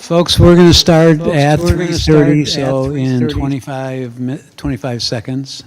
Folks, we're going to start at 3:30, so in 25 seconds.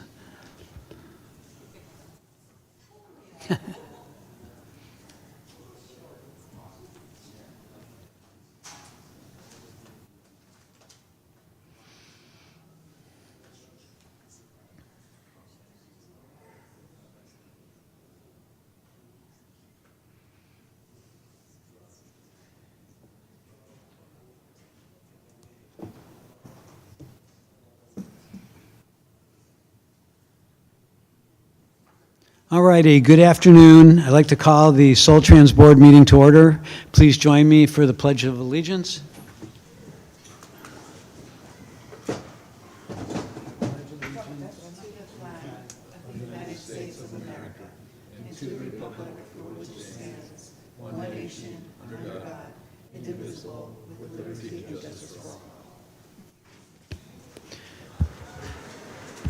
All righty, good afternoon. I'd like to call the Soltrans Board meeting to order. Please join me for the Pledge of Allegiance.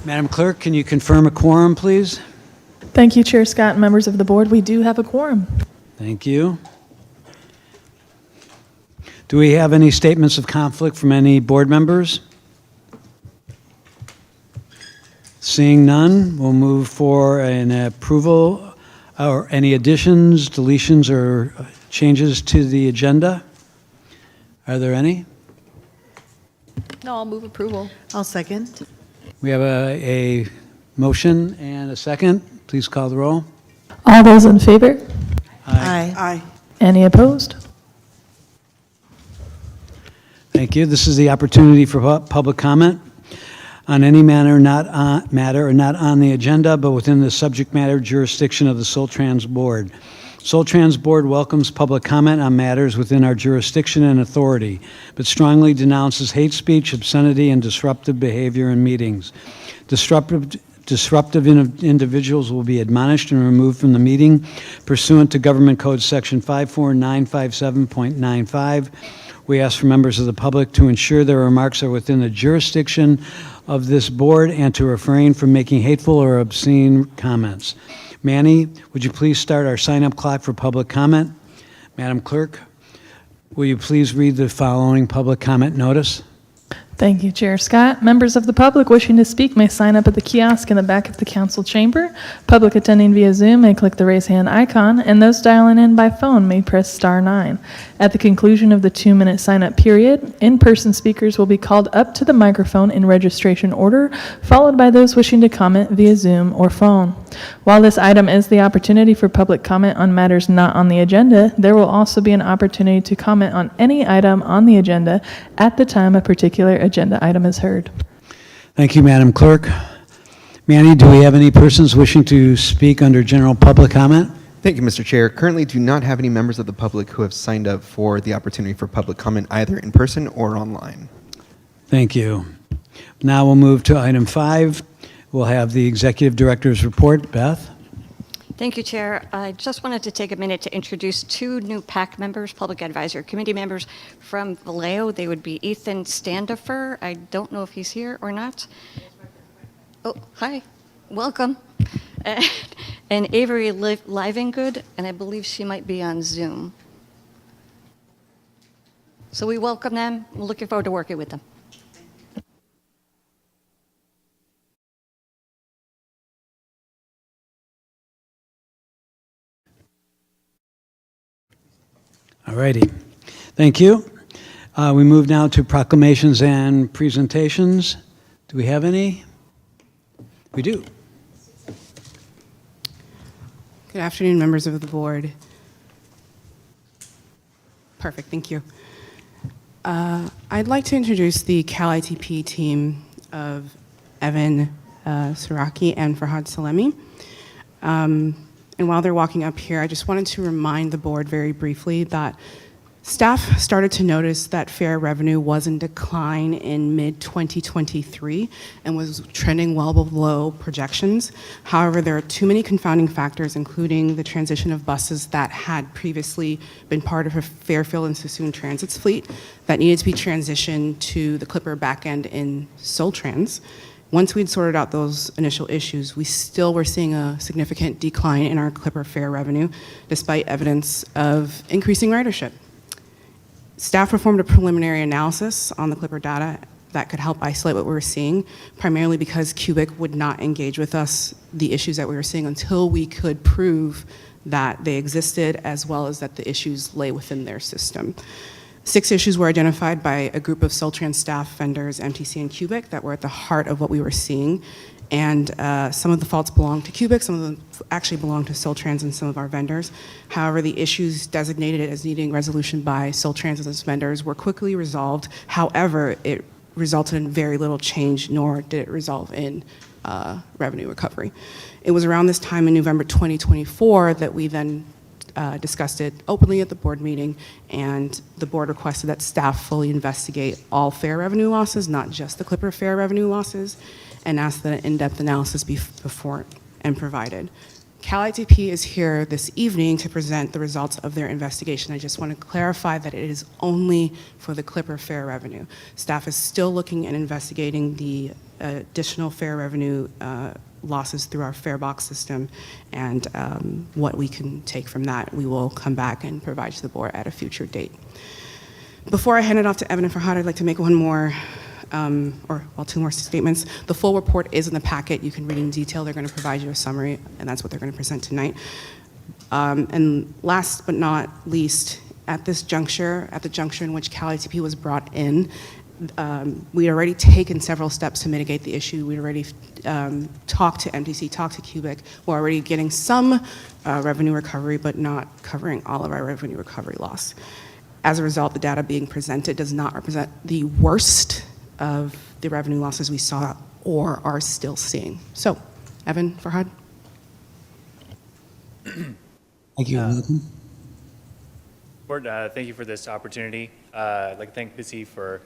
Madam Clerk, can you confirm a quorum, please? Thank you, Chair Scott and members of the board. We do have a quorum. Thank you. Do we have any statements of conflict from any board members? Seeing none, we'll move for an approval or any additions, deletions, or changes to the agenda. Are there any? No, I'll move approval. I'll second. We have a motion and a second. Please call the roll. All those in favor? Aye. Aye. Any opposed? Thank you. This is the opportunity for public comment on any matter or not on the agenda, but within the subject matter jurisdiction of the Soltrans Board. Soltrans Board welcomes public comment on matters within our jurisdiction and authority, but strongly denounces hate speech, obscenity, and disruptive behavior in meetings. Disruptive individuals will be admonished and removed from the meeting pursuant to Government Code Section 54957.95. We ask for members of the public to ensure their remarks are within the jurisdiction of this board and to refrain from making hateful or obscene comments. Manny, would you please start our sign-up clock for public comment? Madam Clerk, will you please read the following public comment notice? Thank you, Chair Scott. Members of the public wishing to speak may sign up at the kiosk in the back of the council chamber. Public attending via Zoom may click the raise hand icon, and those dialing in by phone may press *9. At the conclusion of the 2-minute sign-up period, in-person speakers will be called up to the microphone in registration order, followed by those wishing to comment via Zoom or phone. While this item is the opportunity for public comment on matters not on the agenda, there will also be an opportunity to comment on any item on the agenda at the time a particular agenda item is heard. Thank you, Madam Clerk. Manny, do we have any persons wishing to speak under general public comment? Thank you, Mr. Chair. Currently do not have any members of the public who have signed up for the opportunity for public comment either in person or online. Thank you. Now we'll move to item 5. We'll have the Executive Director's report. Beth? Thank you, Chair. I just wanted to take a minute to introduce 2 new PAC members, Public Advisory Committee members from Vallejo. They would be Ethan Standifer. I don't know if he's here or not. Oh, hi. Welcome. And Avery Livingood, and I believe she might be on Zoom. So we welcome them. We're looking forward to working with them. All righty. Thank you. We move now to proclamations and presentations. Do we have any? We do. Good afternoon, members of the board. Perfect, thank you. I'd like to introduce the Cal ITP team of Evan Saraki and Farhad Salemi. And while they're walking up here, I just wanted to remind the board very briefly that staff started to notice that fare revenue was in decline in mid-2023 and was trending well below projections. However, there are too many confounding factors, including the transition of buses that had previously been part of a Fairfield and Sassoon Transit's fleet that needed to be transitioned to the Clipper backend in Soltrans. Once we'd sorted out those initial issues, we still were seeing a significant decline in our Clipper fare revenue, despite evidence of increasing ridership. Staff performed a preliminary analysis on the Clipper data that could help isolate what we were seeing, primarily because Cubic would not engage with us the issues that we were seeing until we could prove that they existed, as well as that the issues lay within their system. 6 issues were identified by a group of Soltrans staff, vendors, MTC, and Cubic that were at the heart of what we were seeing. And some of the faults belong to Cubic, some of them actually belong to Soltrans and some of our vendors. However, the issues designated as needing resolution by Soltrans and its vendors were quickly resolved. However, it resulted in very little change, nor did it resolve in revenue recovery. It was around this time in November 2024 that we then discussed it openly at the board meeting, and the board requested that staff fully investigate all fare revenue losses, not just the Clipper fare revenue losses, and asked that an in-depth analysis be before and provided. Cal ITP is here this evening to present the results of their investigation. I just want to clarify that it is only for the Clipper fare revenue. Staff is still looking and investigating the additional fare revenue losses through our fare box system, and what we can take from that, we will come back and provide to the board at a future date. Before I hand it off to Evan and Farhad, I'd like to make one more, two more statements. The full report is in the packet. You can read in detail. They're going to provide you a summary, and that's what they're going to present tonight. And last but not least, at this juncture, at the juncture in which Cal ITP was brought in, we had already taken several steps to mitigate the issue. We already talked to MTC, talked to Cubic. We're already getting some revenue recovery, but not covering all of our revenue recovery loss. As a result, the data being presented does not represent the worst of the revenue losses we saw or are still seeing. So, Evan, Farhad. Thank you. Malcolm. Board, thank you for this opportunity. I'd like to thank BISI for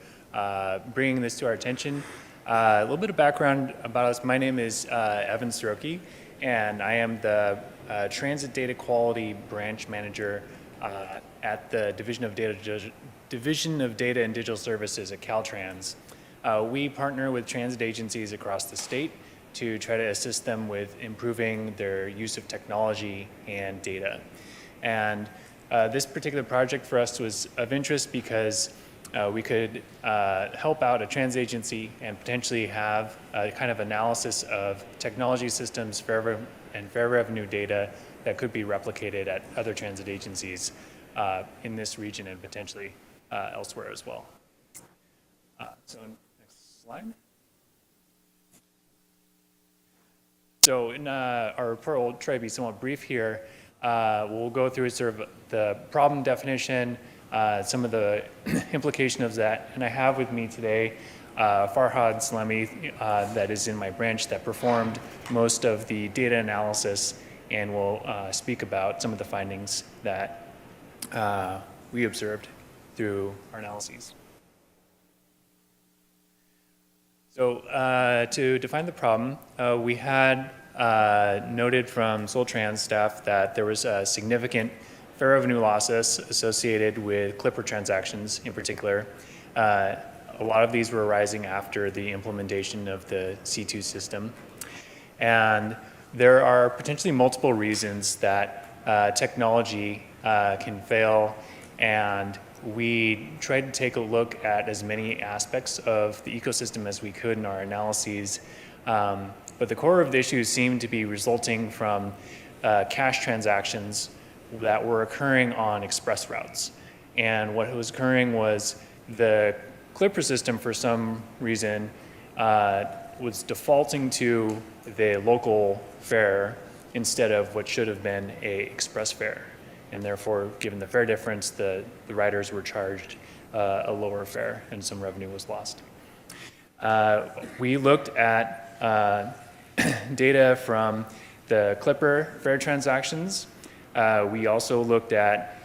bringing this to our attention. A little bit of background about us. My name is Evan Soroki, and I am the Transit Data Quality Branch Manager at the Division of Data and Digital Services at Caltrans. We partner with transit agencies across the state to try to assist them with improving their use of technology and data. And this particular project for us was of interest because we could help out a transit agency and potentially have a kind of analysis of technology systems and fare revenue data that could be replicated at other transit agencies in this region and potentially elsewhere as well. So next slide. So in our report, we'll try to be somewhat brief here. We'll go through sort of the problem definition, some of the implication of that, and I have with me today Farhad Salemi, that is in my branch, that performed most of the data analysis and will speak about some of the findings that we observed through our analyses. So to define the problem, we had noted from Soltrans staff that there was a significant fare revenue losses associated with Clipper transactions in particular. A lot of these were arising after the implementation of the C2 system. And there are potentially multiple reasons that technology can fail, and we tried to take a look at as many aspects of the ecosystem as we could in our analyses. But the core of the issues seemed to be resulting from cash transactions that were occurring on express routes. And what was occurring was the Clipper system, for some reason, was defaulting to the local fare instead of what should have been a express fare. And therefore, given the fare difference, the riders were charged a lower fare and some revenue was lost. We looked at data from the Clipper fare transactions. We also looked at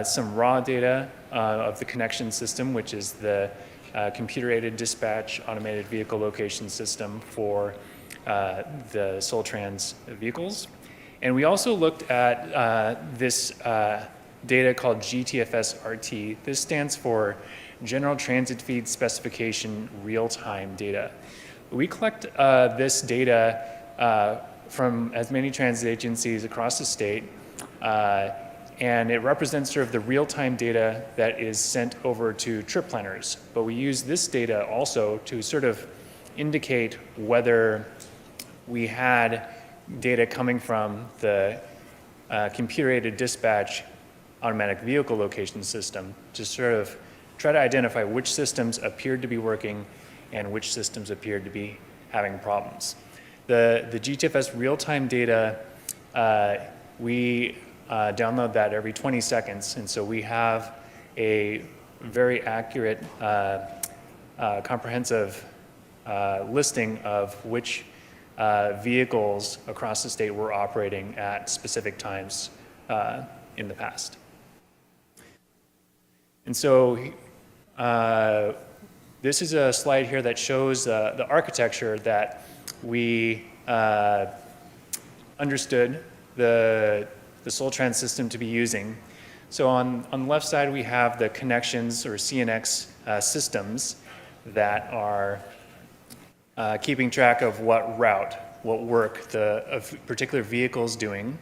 some raw data of the connection system, which is the computer-aided dispatch automated vehicle location system for the Soltrans vehicles. And we also looked at this data called GTFS-RT. This stands for General Transit Feed Specification Real-Time Data. We collect this data from as many transit agencies across the state and it represents sort of the real-time data that is sent over to trip planners. But we use this data also to sort of indicate whether we had data coming from the computer-aided dispatch automatic vehicle location system to sort of try to identify which systems appeared to be working and which systems appeared to be having problems. The GTFS real-time data, we download that every 20 seconds, and so we have a very accurate, comprehensive listing of which vehicles across the state were operating at specific times in the past. And so this is a slide here that shows the architecture that we understood the Soltrans system to be using. So on the left side, we have the connections or CNX systems that are keeping track of what route, what work a particular vehicle is doing.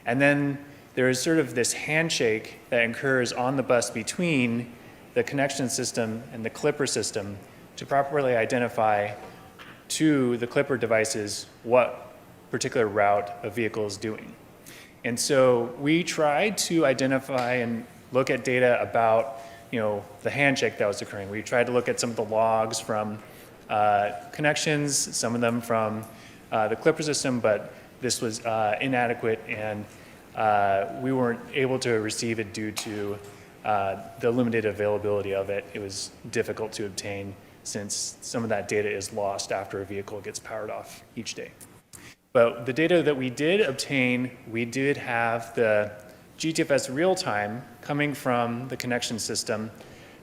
And then there is sort of this handshake that occurs on the bus between the connection system and the clipper system to properly identify to the clipper devices what particular route a vehicle is doing. And so we tried to identify and look at data about, the handshake that was occurring. We tried to look at some of the logs from connections, some of them from the clipper system, but this was inadequate, and we weren't able to receive it due to the limited availability of it. It was difficult to obtain since some of that data is lost after a vehicle gets powered off each day. But the data that we did obtain, we did have the GTFS real-time coming from the connection system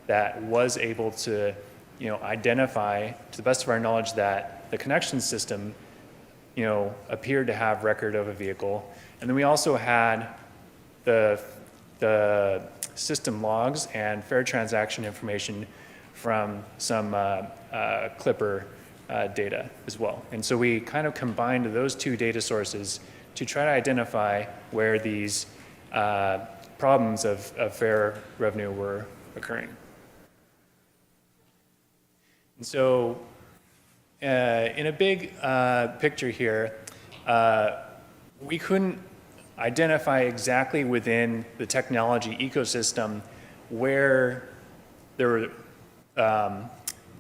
that was able to identify, to the best of our knowledge, that the connection system appeared to have record of a vehicle. And then we also had the system logs and fare transaction information from some clipper data as well. And so we kind of combined those two data sources to try to identify where these problems of fare revenue were occurring. And so in a big picture here, we couldn't identify exactly within the technology ecosystem where there were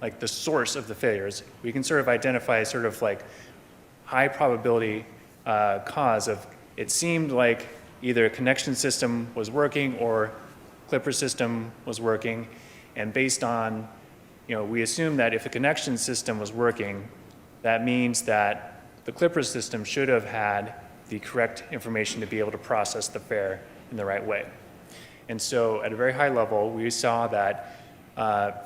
like the source of the failures. We can sort of identify sort of like high probability cause of, it seemed like either a connection system was working or clipper system was working, and based on, we assume that if a connection system was working, that means that the clipper system should have had the correct information to be able to process the fare in the right way. And so at a very high level, we saw that,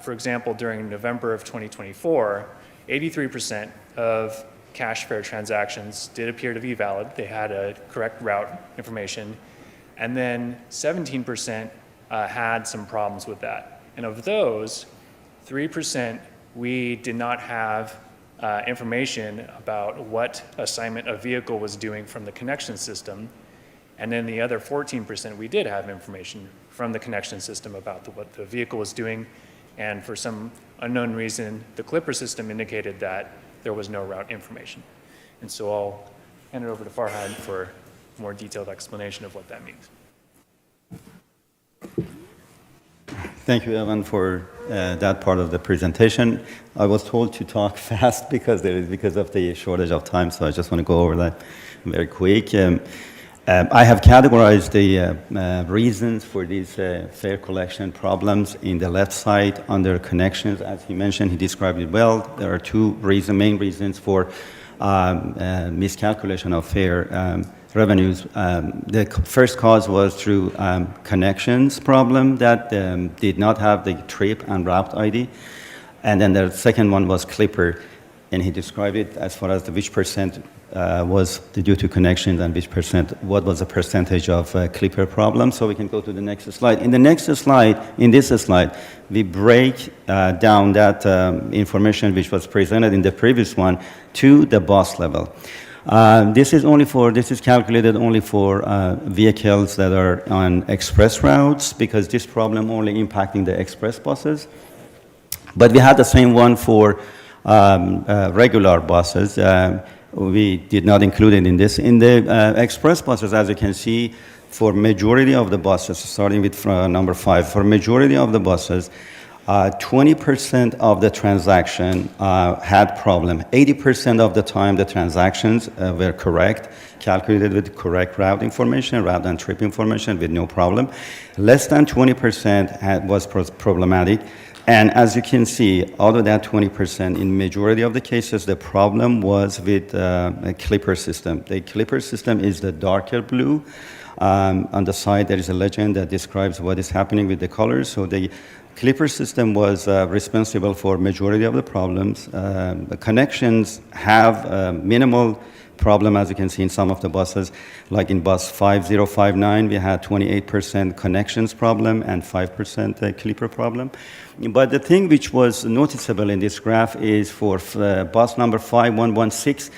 for example, during November of 2024, 83% of cash fare transactions did appear to be valid. They had a correct route information. And then 17% had some problems with that. And of those, 3% we did not have information about what assignment a vehicle was doing from the connection system. And then the other 14% we did have information from the connection system about what the vehicle was doing. And for some unknown reason, the clipper system indicated that there was no route information. And so I'll hand it over to Farhad for a more detailed explanation of what that means. Thank you, Evan, for that part of the presentation. I was told to talk fast because of the shortage of time, so I just want to go over that very quick. I have categorized the reasons for these fare collection problems in the left side under connections. As he mentioned, he described it well. There are two main reasons for miscalculation of fare revenues. The first cause was through connections problem that did not have the trip and route ID. And then the second one was clipper. And he described it as far as which percent was due to connections and which percent, what was the percentage of clipper problem. So we can go to the next slide. In this slide, we break down that information which was presented in the previous one to the bus level. This is calculated only for vehicles that are on express routes, because this problem only impacting the express buses. But we had the same one for regular buses. We did not include it in this. In the express buses, as you can see, for majority of the buses, starting with number 5, for majority of the buses, 20% of the transaction had problem. 80% of the time the transactions were correct, calculated with correct route information, route and trip information with no problem. Less than 20% was problematic. And as you can see, out of that 20%, in majority of the cases, the problem was with a clipper system. The clipper system is the darker blue. On the side, there is a legend that describes what is happening with the colors. So the clipper system was responsible for majority of the problems. The connections have minimal problem, as you can see in some of the buses. Like in bus 5059, we had 28% connections problem and 5% clipper problem. But the thing which was noticeable in this graph is for bus number 5116,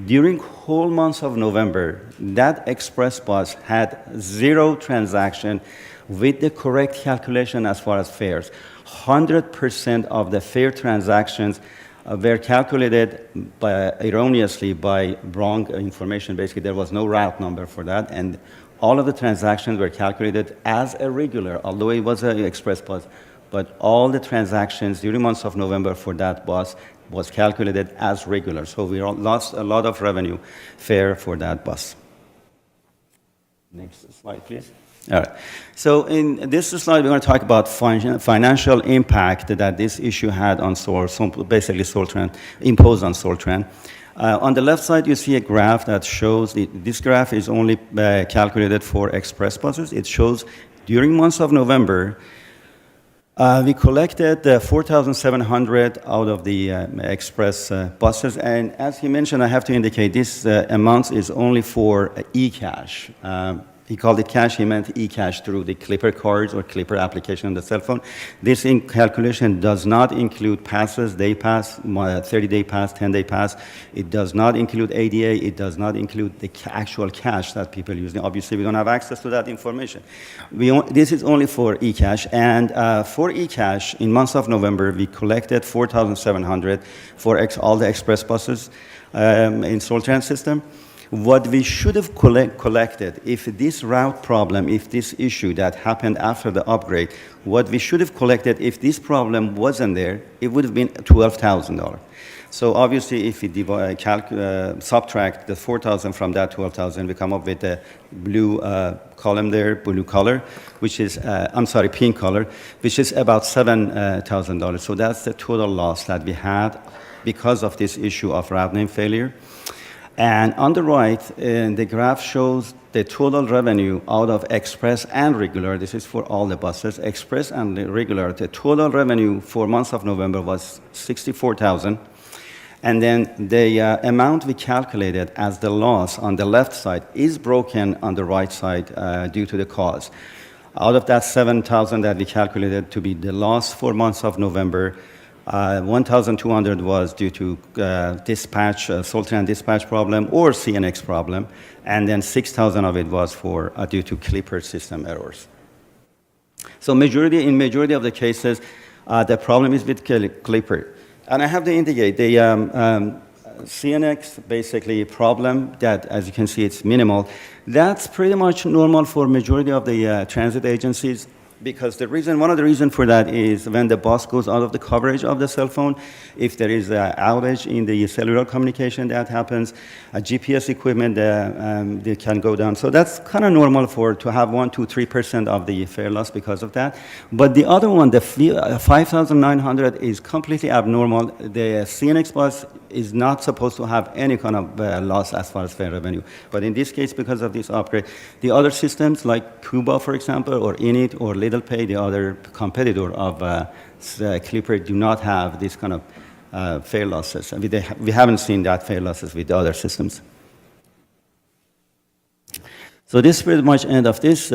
during whole month of November, that express bus had 0 transaction with the correct calculation as far as fares. 100% of the fare transactions were calculated erroneously by wrong information. Basically, there was no route number for that, and all of the transactions were calculated as a regular, although it was an express bus. But all the transactions during months of November for that bus was calculated as regular. So we lost a lot of revenue fare for that bus. Next slide, please. All right. So in this slide, we're going to talk about financial impact that this issue had on basically Soltrans, imposed on Soltrans. On the left side, you see a graph that shows, this graph is only calculated for express buses. It shows during months of November, we collected 4,700 out of the express buses, and as he mentioned, I have to indicate this amount is only for e-cash. He called it cash, he meant e-cash through the Clipper cards or Clipper application on the cell phone. This calculation does not include passes, day pass, 30-day pass, 10-day pass. It does not include ADA. It does not include the actual cash that people use. Obviously, we don't have access to that information. This is only for e-cash. And for e-cash, in months of November, we collected 4,700 for all the express buses in Soltrans system. What we should have collected, if this route problem, if this issue that happened after the upgrade, what we should have collected if this problem wasn't there, it would have been $12,000. So obviously, if we subtract the 4,000 from that 12,000, we come up with a blue column there, blue color, which is, pink color, which is about $7,000. So that's the total loss that we had because of this issue of route name failure. And on the right, the graph shows the total revenue out of express and regular. This is for all the buses, express and regular. The total revenue for months of November was $64,000. And then the amount we calculated as the loss on the left side is broken on the right side due to the cause. Out of that $7,000 that we calculated to be the loss for months of November, 1,200 was due to dispatch, Soltrans dispatch problem or CNX problem, and then 6,000 of it was for due to Clipper system errors. So in majority of the cases, the problem is with Clipper. And I have to indicate the CNX basically problem that, as you can see, it's minimal. That's pretty much normal for majority of the transit agencies. Because one of the reasons for that is when the bus goes out of the coverage of the cell phone, if there is an outage in the cellular communication that happens, GPS equipment they can go down. So that's kind of normal to have 1%, 2%, 3% of the fare loss because of that. But the other one, the 5,900 is completely abnormal. The CNX bus is not supposed to have any kind of loss as far as fare revenue. But in this case, because of this upgrade, the other systems like Cuba, for example, or Init or Little Pay, the other competitor of Clipper, do not have this kind of fare losses. We haven't seen that fare losses with the other systems. So this is pretty much end of this.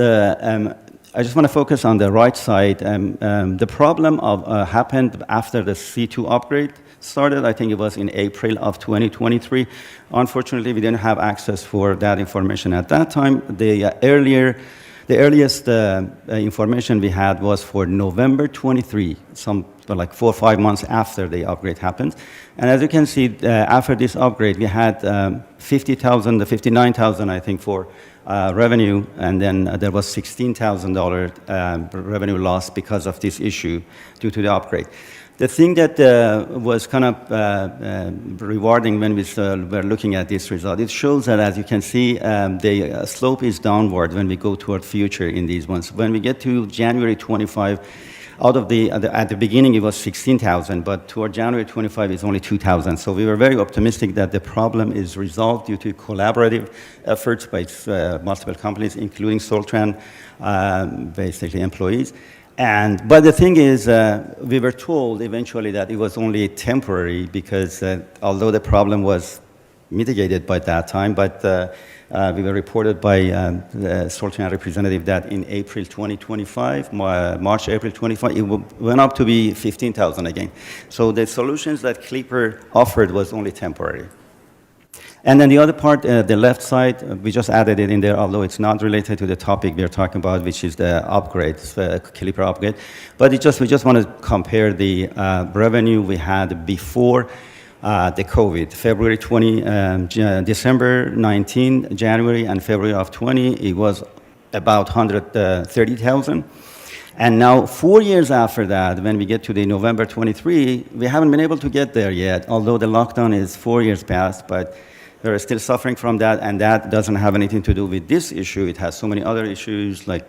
I just want to focus on the right side. The problem happened after the C2 upgrade started. I think it was in April of 2023. Unfortunately, we didn't have access for that information at that time. The earliest information we had was for November 23, like 4 or 5 months after the upgrade happened. And as you can see, after this upgrade, we had 50,000, 59,000, I think, for revenue, and then there was $16,000 revenue loss because of this issue due to the upgrade. The thing that was kind of rewarding when we were looking at this result, it shows that, as you can see, the slope is downward when we go toward future in these ones. When we get to January 25, at the beginning it was 16,000, but toward January 25 it's only 2,000. So we were very optimistic that the problem is resolved due to collaborative efforts by multiple companies, including Soltrans, basically employees. But the thing is, we were told eventually that it was only temporary because although the problem was mitigated by that time, but we were reported by the Soltrans representative that in April 2025, March, April 25, it went up to be 15,000 again. So the solutions that Clipper offered was only temporary. And then the other part, the left side, we just added it in there, although it's not related to the topic we're talking about, which is the upgrade, Clipper upgrade. But we just want to compare the revenue we had before the COVID. February 20, December 19, January, and February of 20, it was about 130,000. And now, 4 years after that, when we get to the November 23, we haven't been able to get there yet, although the lockdown is 4 years past, but we're still suffering from that, and that doesn't have anything to do with this issue. It has so many other issues, like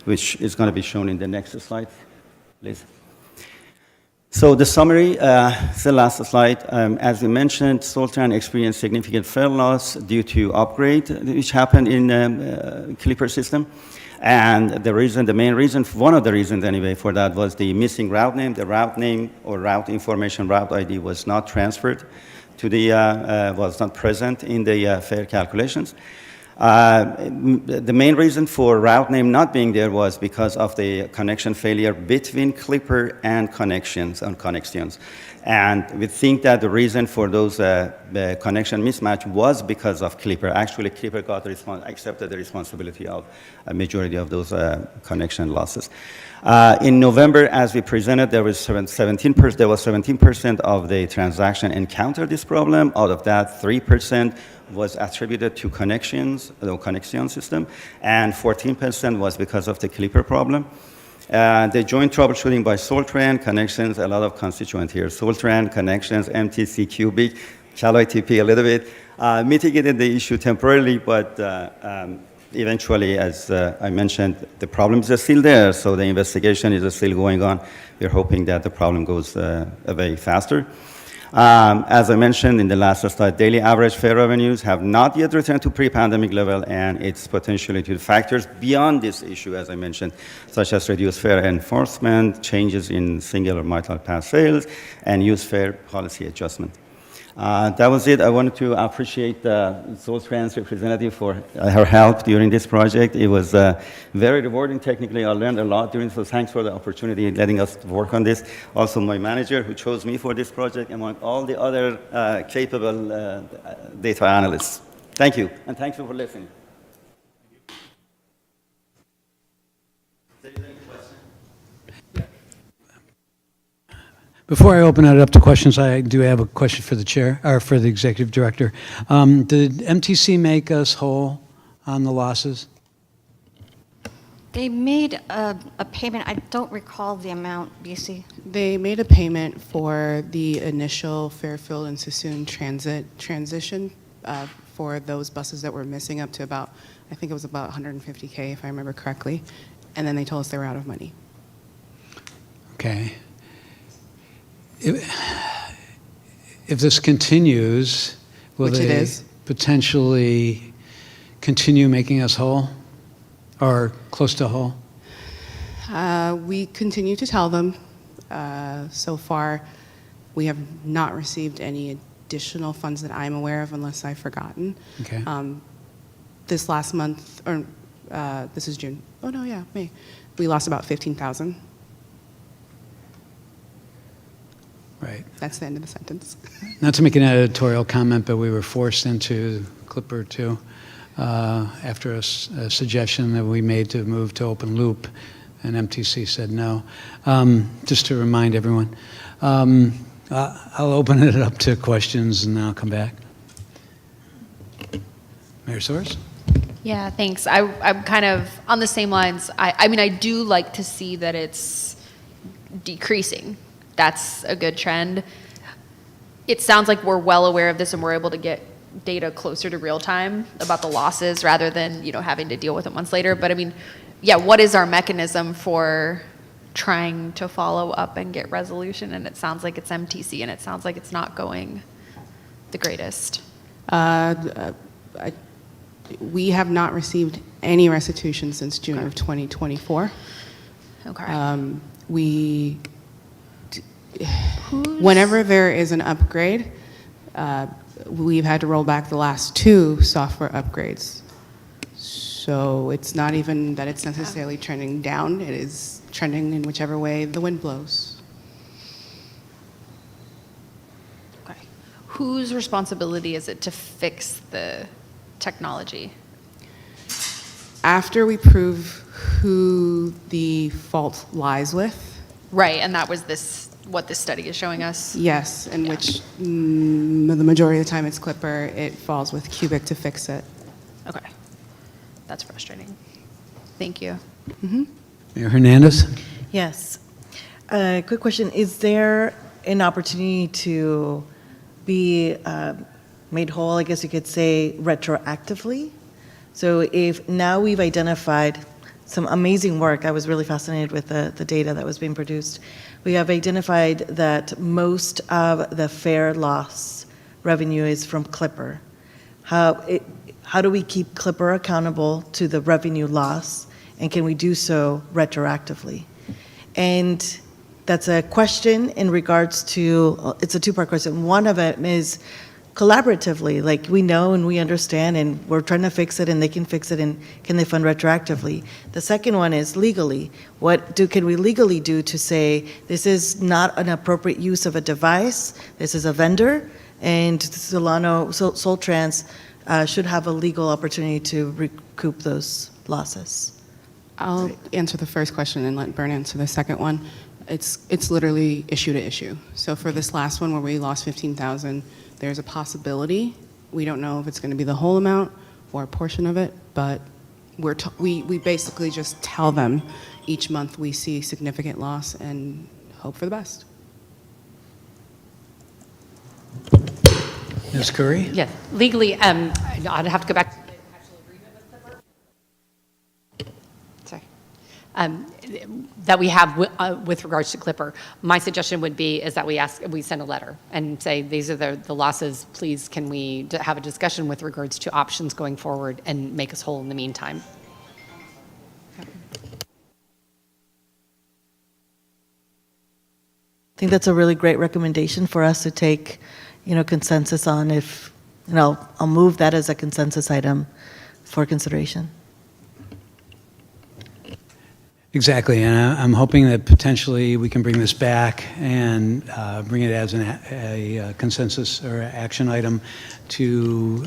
which is going to be shown in the next slide, please. So the summary, the last slide. As we mentioned, Soltrans experienced significant fare loss due to upgrade, which happened in Clipper system. And the main reason, one of the reasons anyway, for that was the missing route name. The route name or route information, route ID was not transferred to was not present in the fare calculations. The main reason for route name not being there was because of the connection failure between Clipper and connections. And we think that the reason for those connection mismatch was because of Clipper. Actually, Clipper accepted the responsibility of a majority of those connection losses. In November, as we presented, there was 17% of the transaction encountered this problem. Out of that, 3% was attributed to the connection system, and 14% was because of the Clipper problem. The joint troubleshooting by Soltrans, connections, a lot of constituents here. Soltrans, connections, MTC, Cubic, CalITP a little bit, mitigated the issue temporarily, but eventually, as I mentioned, the problems are still there, so the investigation is still going on. We're hoping that the problem goes away faster. As I mentioned in the last slide, daily average fare revenues have not yet returned to pre-pandemic level, and it's potentially due to factors beyond this issue, as I mentioned, such as reduced fare enforcement, changes in single or multi-pass sales, and used fare policy adjustment. That was it. I wanted to appreciate Soltrans representative for her help during this project. It was very rewarding technically. I learned a lot during, so thanks for the opportunity letting us work on this. Also my manager who chose me for this project among all the other capable data analysts. Thank you, and thank you for listening. Before I open it up to questions, I do have a question for the chair, or for the executive director. Did MTC make us whole on the losses? They made a payment. I don't recall the amount, BC. They made a payment for the initial Fairfield and Sassoon transition for those buses that were missing up to about, I think it was about $150K if I remember correctly, and then they told us they were out of money. Okay. If this continues, will Which it they is. potentially continue making us whole or close to whole? We continue to tell them. So far, we have not received any additional funds that I'm aware of, unless I've forgotten. Okay. This last month, or this is June. Oh, no, yeah, May. We lost about 15,000. Right. That's the end of the sentence. Not to make an editorial comment, but we were forced into Clipper 2 after a suggestion that we made to move to open loop, and MTC said no. Just to remind everyone. I'll open it up to questions, and then I'll come back. Mayor Soares? Yeah, thanks. I'm kind of on the same lines. I mean, I do like to see that it's decreasing. That's a good trend. It sounds like we're well aware of this and we're able to get data closer to real time about the losses rather than, having to deal with it months later. But I mean, yeah, what is our mechanism for trying to follow up and get resolution? And it sounds like it's MTC and it sounds like it's not going the greatest. We have not received any restitution since June of 2024. Okay. Whenever there is an upgrade, we've had to roll back the last 2 software upgrades. So it's not even that it's necessarily trending down, it is trending in whichever way the wind blows. Okay. Whose responsibility is it to fix the technology? After we prove who the fault lies with, Right, and that was what this study is showing us? yes, in which the majority of the time it's Clipper, it falls with Cubic to fix it. Okay. That's frustrating. Thank you. Mayor Hernandez? Yes. Quick question. Is there an opportunity to be made whole, I guess you could say, retroactively? So if now we've identified some amazing work, I was really fascinated with the data that was being produced. We have identified that most of the fair loss revenue is from Clipper. How do we keep Clipper accountable to the revenue loss, and can we do so retroactively? And that's a question in regards to, it's a 2-part question. One of it is collaboratively, like we know and we understand and we're trying to fix it and they can fix it, and can they fund retroactively? The second one is legally. Can we legally do to say this is not an appropriate use of a device, this is a vendor, and Soltrans should have a legal opportunity to recoup those losses? I'll answer the first question and let Bern answer the second one. It's literally issue to issue. So for this last one where we lost 15,000, there's a possibility. We don't know if it's going to be the whole amount or a portion of it, but we basically just tell them each month we see significant loss and hope for the best. Ms. Curry? Yes, legally, I'd have to go back to the actual agreement with Clipper. Sorry. That we have with regards to Clipper. My suggestion would be is that we send a letter and say, these are the losses, please can we have a discussion with regards to options going forward and make us whole in the meantime. I think that's a really great recommendation for us to take, consensus on. If, I'll move that as a consensus item for consideration. Exactly, and I'm hoping that potentially we can bring this back and bring it as a consensus or action item to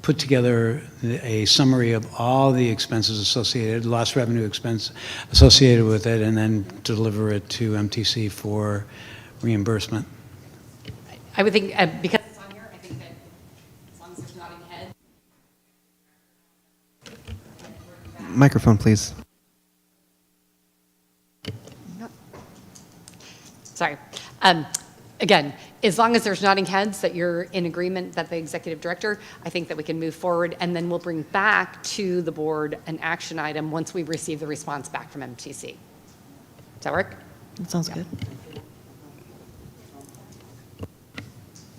put together a summary of all the expenses associated, lost revenue expense associated with it, and then deliver it to MTC for reimbursement. I would think, because it's on here, I think that as long as there's nodding head. Microphone, please. Sorry. Again, as long as there's nodding heads that you're in agreement that the executive director, I think that we can move forward, and then we'll bring back to the board an action item once we receive the response back from MTC. Does that work? That sounds good.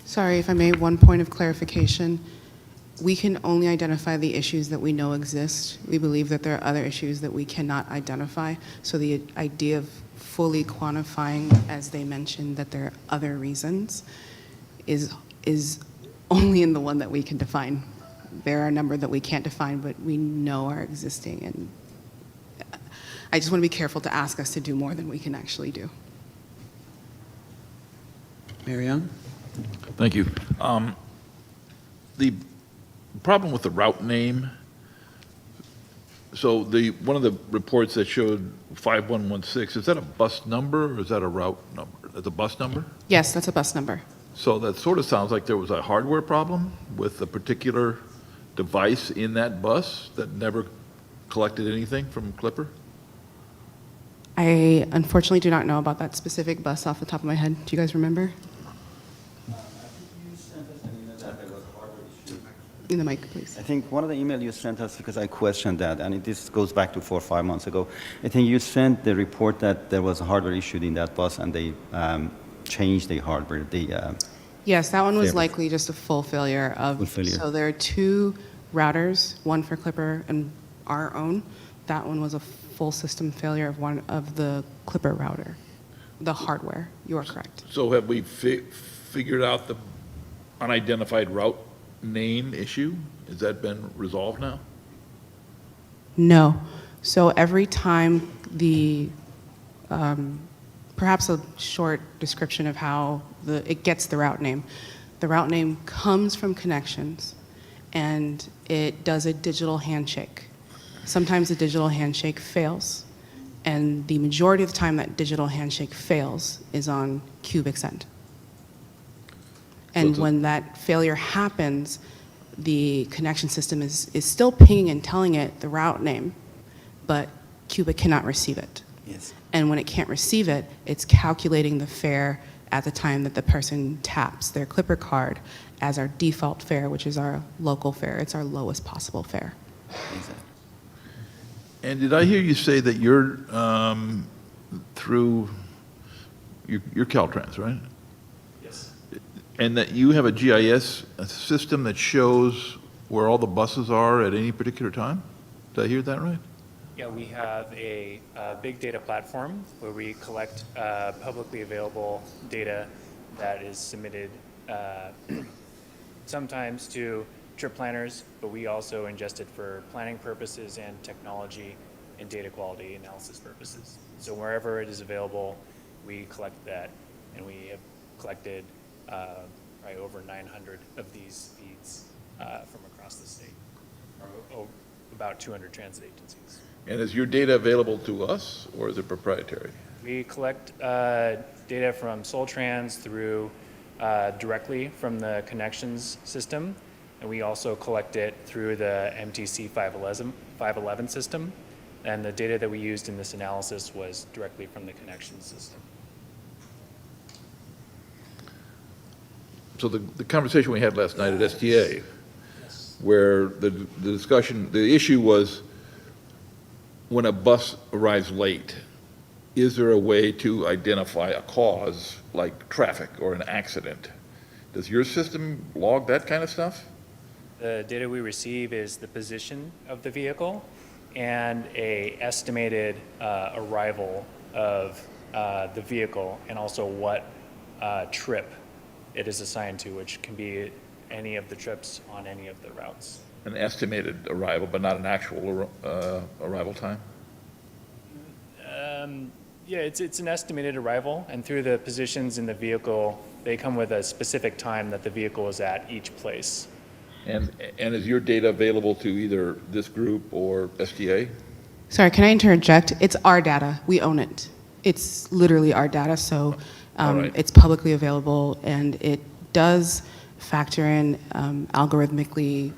Sorry, if I may, one point of clarification. We can only identify the issues that we know exist. We believe that there are other issues that we cannot identify. So the idea of fully quantifying, as they mentioned, that there are other reasons is only in the one that we can define. there are a number that we can't define, but we know are existing. And I just want to be careful to ask us to do more than we can actually do. Mary Young? Thank you. The problem with the route name, so one of the reports that showed 5116, is that a bus number or is that a route number? That's a bus number? Yes, that's a bus number. So that sort of sounds like there was a hardware problem with a particular device in that bus that never collected anything from Clipper? I unfortunately do not know about that specific bus off the top of my head. Do you guys remember? In the mic, please. I think one of the emails you sent us, because I questioned that, and this goes back to 4 or 5 months ago. I think you sent the report that there was a hardware issue in that bus, and they changed the hardware. Yes, that one was Failure. likely just a full failure of. Full failure. So there are 2 routers, one for Clipper and our own. That one was a full system failure of one of the Clipper router, the hardware. You are correct. So have we figured out the unidentified route name issue? Has that been resolved now? No. So every time perhaps a short description of how it gets the route name. The route name comes from connections, and it does a digital handshake. Sometimes the digital handshake fails, and the majority of the time that digital handshake fails is on cubic send. And when that failure happens, the connection system is still pinging and telling it the route name, but Cubic cannot receive it. Yes. And when it can't receive it, it's calculating the fare at the time that the person taps their Clipper card as our default fare, which is our local fare. It's our lowest possible fare. Exactly. And did I hear you say that you're through, you're Caltrans, right? Yes. And that you have a GIS system that shows where all the buses are at any particular time? Did I hear that right? Yeah, we have a big data platform where we collect publicly available data that is submitted sometimes to trip planners, but we also ingest it for planning purposes and technology and data quality analysis purposes. So wherever it is available, we collect that, and we have collected probably over 900 of these feeds from across the state, or about 200 transit agencies. And is your data available to us, or is it proprietary? We collect data from Soltrans through directly from the connections system, and we also collect it through the MTC 511 system. And the data that we used in this analysis was directly from the connections system. So the conversation we had last night at STA, where the discussion, the issue was when a bus arrives late, is there a way to identify a cause like traffic or an accident? Does your system log that kind of stuff? The data we receive is the position of the vehicle and a estimated arrival of the vehicle, and also what trip it is assigned to, which can be any of the trips on any of the routes. An estimated arrival, but not an actual arrival time? Yeah, it's an estimated arrival, and through the positions in the vehicle, they come with a specific time that the vehicle is at each place. And is your data available to either this group or STA? Sorry, can I interject? It's our data. We own it. It's literally our data, so All right. it's publicly available, and it does factor in algorithmically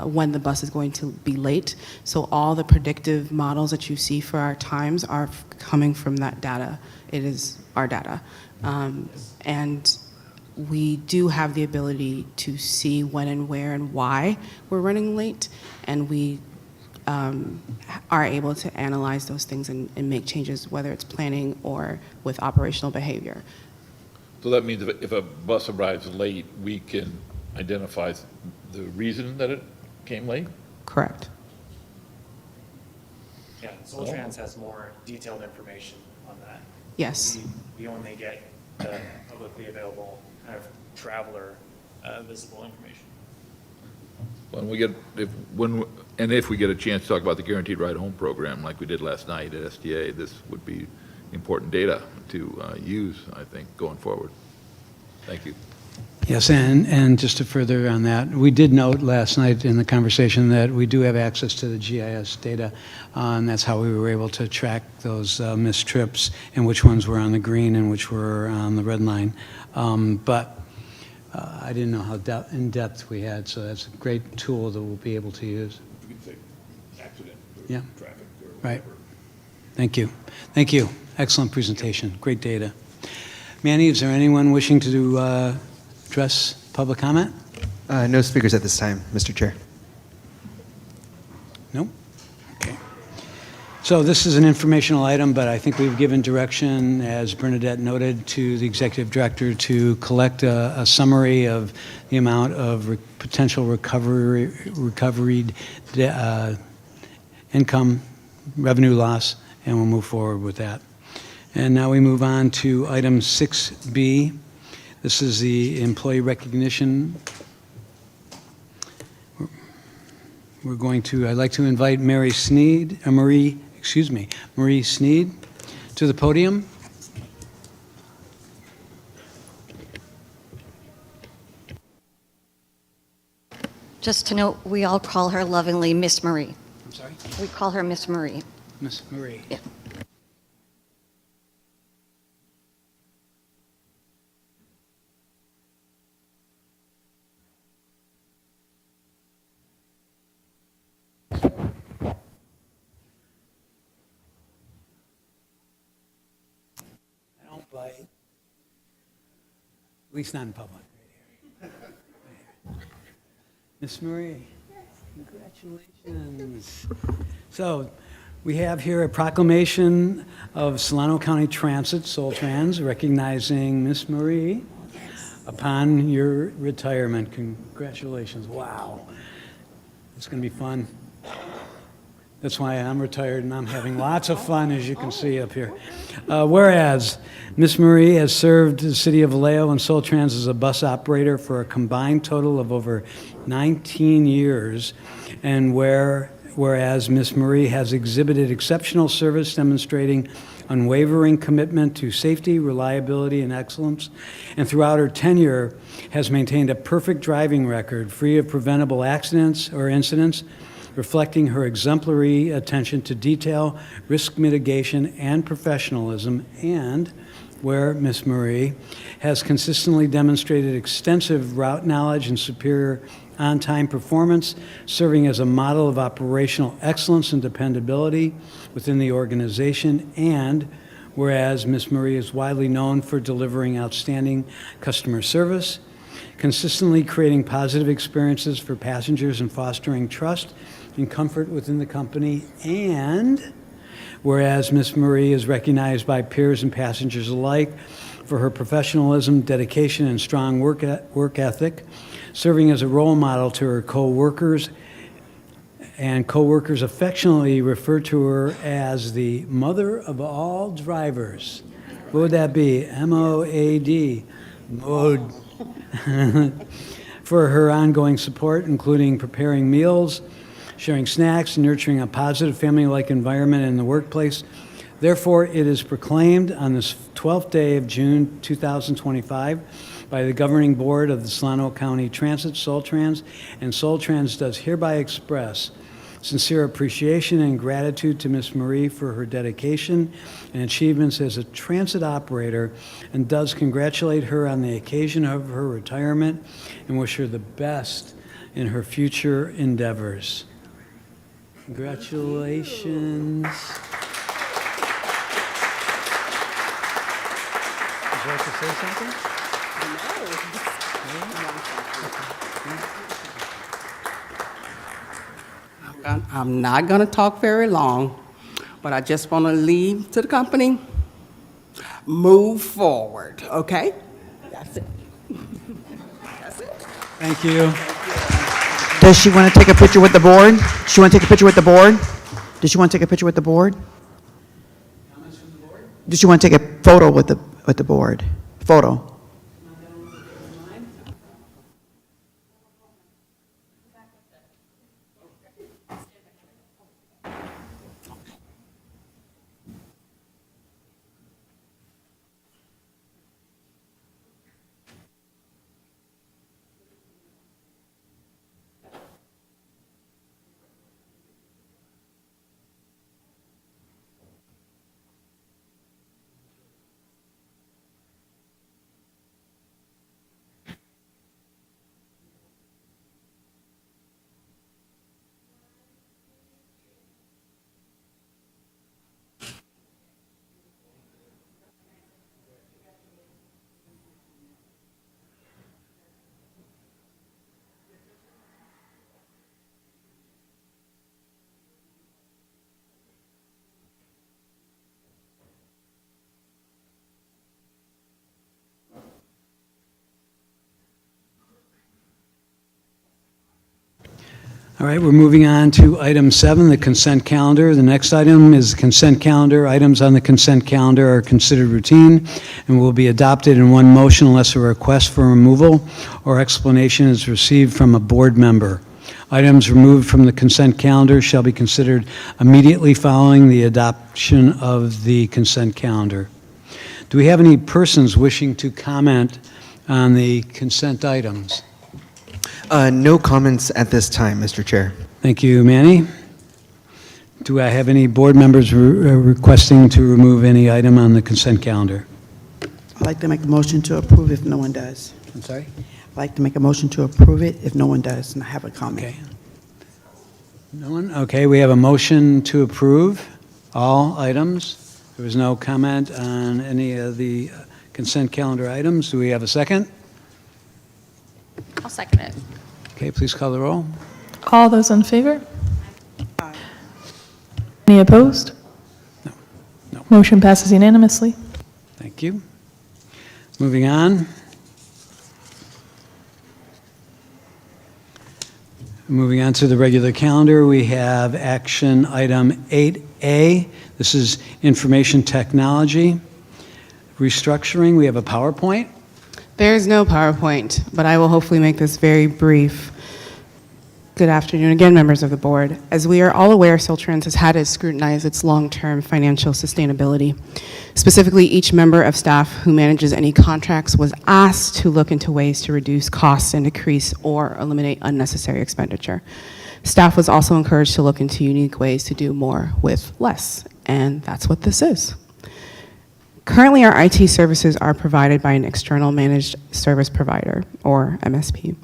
when the bus is going to be late. So all the predictive models that you see for our times are coming from that data. It is our data. And we do have the ability to see when and where and why we're running late, and we are able to analyze those things and make changes, whether it's planning or with operational behavior. So that means if a bus arrives late, we can identify the reason that it came late? Correct. Yeah, Soltrans has more detailed information on that. Yes. We only get the publicly available kind of traveler visible information. If we get a chance to talk about the Guaranteed Ride Home program like we did last night at STA, this would be important data to use, I think, going forward. Thank you. Yes, and just to further on that, we did note last night in the conversation that we do have access to the GIS data, and that's how we were able to track those missed trips and which ones were on the green and which were on the red line. But I didn't know how in-depth we had, so that's a great tool that we'll be able to use. You can say accident or Yeah. traffic or Right. whatever. Thank you. Thank you. Excellent presentation. Great data. Manny, is there anyone wishing to address public comment? No speakers at this time, Mr. Chair. No? Okay. So this is an informational item, but I think we've given direction, as Bernadette noted, to the executive director to collect a summary of the amount of potential recovered income, revenue loss, and we'll move forward with that. And now we move on to item 6B. This is the employee recognition. I'd like to invite Marie Sneed to the podium. Just to note, we all call her lovingly Miss Marie. I'm sorry? We call her Miss Marie. Miss Marie. Yeah. I don't bite. At least not in public. Miss Marie, congratulations. So we have here a proclamation of Solano County Transit, Soltrans, recognizing Miss Marie upon your retirement. Congratulations. Wow. It's going to be fun. That's why I'm retired and I'm having lots of fun, as you can see up here. Whereas Miss Marie has served the city of Vallejo and Soltrans as a bus operator for a combined total of over 19 years, and whereas Miss Marie has exhibited exceptional service demonstrating unwavering commitment to safety, reliability, and excellence, and throughout her tenure has maintained a perfect driving record free of preventable accidents or incidents, reflecting her exemplary attention to detail, risk mitigation, and professionalism, and where Ms. Marie has consistently demonstrated extensive route knowledge and superior on-time performance, serving as a model of operational excellence and dependability within the organization, and whereas Ms. Marie is widely known for delivering outstanding customer service, consistently creating positive experiences for passengers and fostering trust and comfort within the company, and whereas Ms. Marie is recognized by peers and passengers alike for her professionalism, dedication, and strong work ethic, serving as a role model to her co-workers, and co-workers affectionately refer to her as the mother of all drivers. What would that be? M-O-A-D. Mode. For her ongoing support, including preparing meals, sharing snacks, and nurturing a positive family-like environment in the workplace. Therefore, it is proclaimed on this 12th day of June 2025 by the Governing Board of the Solano County Transit, Soltrans, and Soltrans does hereby express sincere appreciation and gratitude to Ms. Marie for her dedication and achievements as a transit operator, and does congratulate her on the occasion of her retirement and wish her the best in her future endeavors. Congratulations. Would you like to say something? I'm not going to talk very long, but I just want to leave to the company, move forward, okay? That's it. That's it. Thank you. Does she want to take a picture with the board? Does she want to take a picture with the board? Does she want to take a picture with the board? Does she want to take a photo with the board? Photo. All right, we're moving on to item 7, the consent calendar. The next item is consent calendar. Items on the consent calendar are considered routine and will be adopted in one motion unless a request for removal or explanation is received from a board member. Items removed from the consent calendar shall be considered immediately following the adoption of the consent calendar. Do we have any persons wishing to comment on the consent items? No comments at this time, Mr. Chair. Thank you, Manny. Do I have any board members requesting to remove any item on the consent calendar? I'd like to make a motion to approve if no one does. I'm sorry? I'd like to make a motion to approve it if no one does, and I have a comment. Okay. No one? Okay, we have a motion to approve all items. There was no comment on any of the consent calendar items. Do we have a second? I'll second it. Okay, please call the roll. All those in favor? Any opposed? No. Motion passes unanimously. Thank you. Moving on. Moving on to the regular calendar, we have action item 8A. This is information technology restructuring. We have a PowerPoint. There is no PowerPoint, but I will hopefully make this very brief. Good afternoon again, members of the board. As we are all aware, Soltrans has had to scrutinize its long-term financial sustainability. Specifically, each member of staff who manages any contracts was asked to look into ways to reduce costs and decrease or eliminate unnecessary expenditure. Staff was also encouraged to look into unique ways to do more with less, and that's what this is. Currently, our IT services are provided by an external managed service provider, or MSP.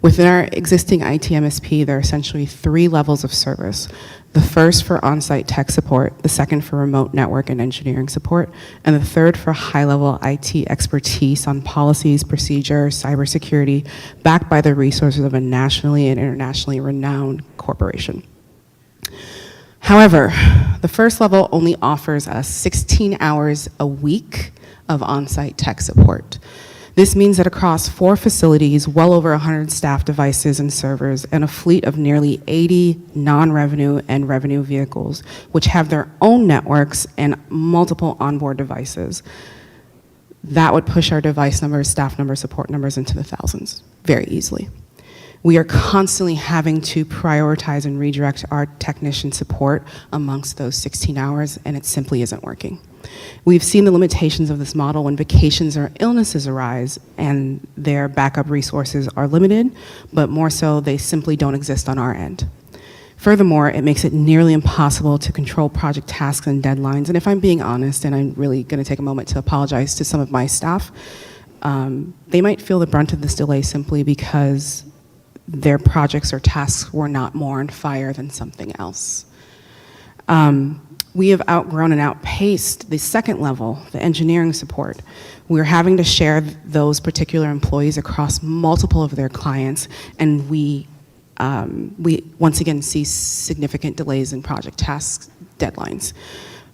Within our existing IT MSP, there are essentially 3 levels of service. The first for on-site tech support, the second for remote network and engineering support, and the third for high-level IT expertise on policies, procedures, cybersecurity, backed by the resources of a nationally and internationally renowned corporation. However, the first level only offers us 16 hours a week of on-site tech support. This means that across 4 facilities, well over 100 staff devices and servers, and a fleet of nearly 80 non-revenue and revenue vehicles, which have their own networks and multiple onboard devices, that would push our device numbers, staff numbers, support numbers into the thousands very easily. We are constantly having to prioritize and redirect our technician support amongst those 16 hours, and it simply isn't working. We've seen the limitations of this model when vacations or illnesses arise and their backup resources are limited, but more so, they simply don't exist on our end. Furthermore, it makes it nearly impossible to control project tasks and deadlines, and if I'm being honest, and I'm really going to take a moment to apologize to some of my staff, they might feel the brunt of this delay simply because their projects or tasks were not more on fire than something else. We have outgrown and outpaced the second level, the engineering support. We're having to share those particular employees across multiple of their clients, and we once again see significant delays in project tasks deadlines.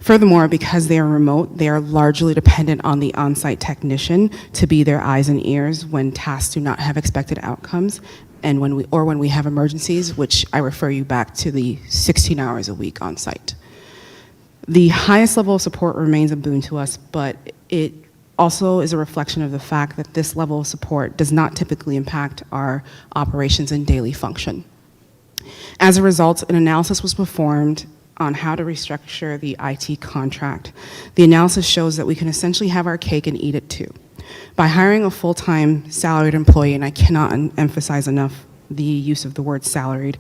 Furthermore, because they are remote, they are largely dependent on the on-site technician to be their eyes and ears when tasks do not have expected outcomes, and when we have emergencies, which I refer you back to the 16 hours a week on site. The highest level of support remains a boon to us, but it also is a reflection of the fact that this level of support does not typically impact our operations and daily function. As a result, an analysis was performed on how to restructure the IT contract. The analysis shows that we can essentially have our cake and eat it too. By hiring a full-time salaried employee, and I cannot emphasize enough the use of the word salaried,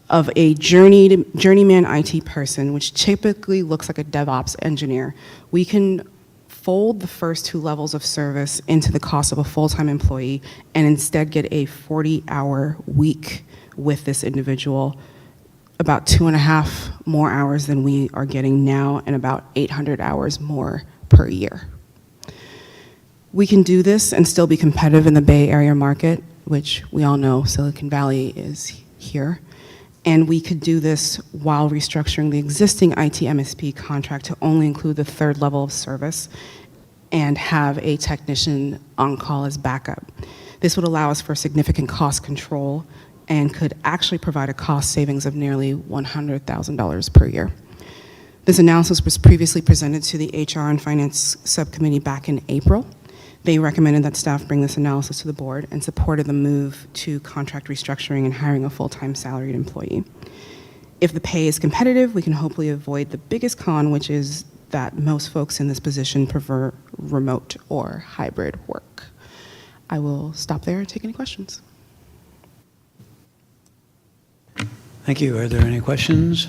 of a journeyman IT person, which typically looks like a DevOps engineer, we can fold the first 2 levels of service into the cost of a full-time employee and instead get a 40-hour week with this individual, about 2.5 more hours than we are getting now and about 800 hours more per year. We can do this and still be competitive in the Bay Area market, which we all know Silicon Valley is here. And we could do this while restructuring the existing IT MSP contract to only include the 3rd level of service and have a technician on call as backup. This would allow us for significant cost control and could actually provide a cost savings of nearly $100,000 per year. This analysis was previously presented to the HR and Finance Subcommittee back in April. They recommended that staff bring this analysis to the board and supported the move to contract restructuring and hiring a full-time salaried employee. If the pay is competitive, we can hopefully avoid the biggest con, which is that most folks in this position prefer remote or hybrid work. I will stop there and take any questions. Thank you. Are there any questions?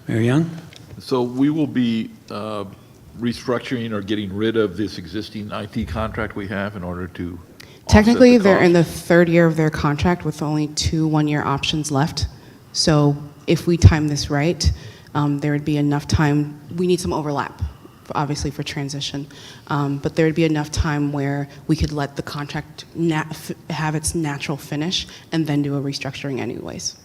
Mayor Young? So we will be restructuring or getting rid of this existing IT contract we have in order to offset Technically, the they're in cost? the third year of their contract with only 2 one-year options left. So if we time this right, there would be enough time. We need some overlap, obviously, for transition. But there would be enough time where we could let the contract have its natural finish and then do a restructuring anyways.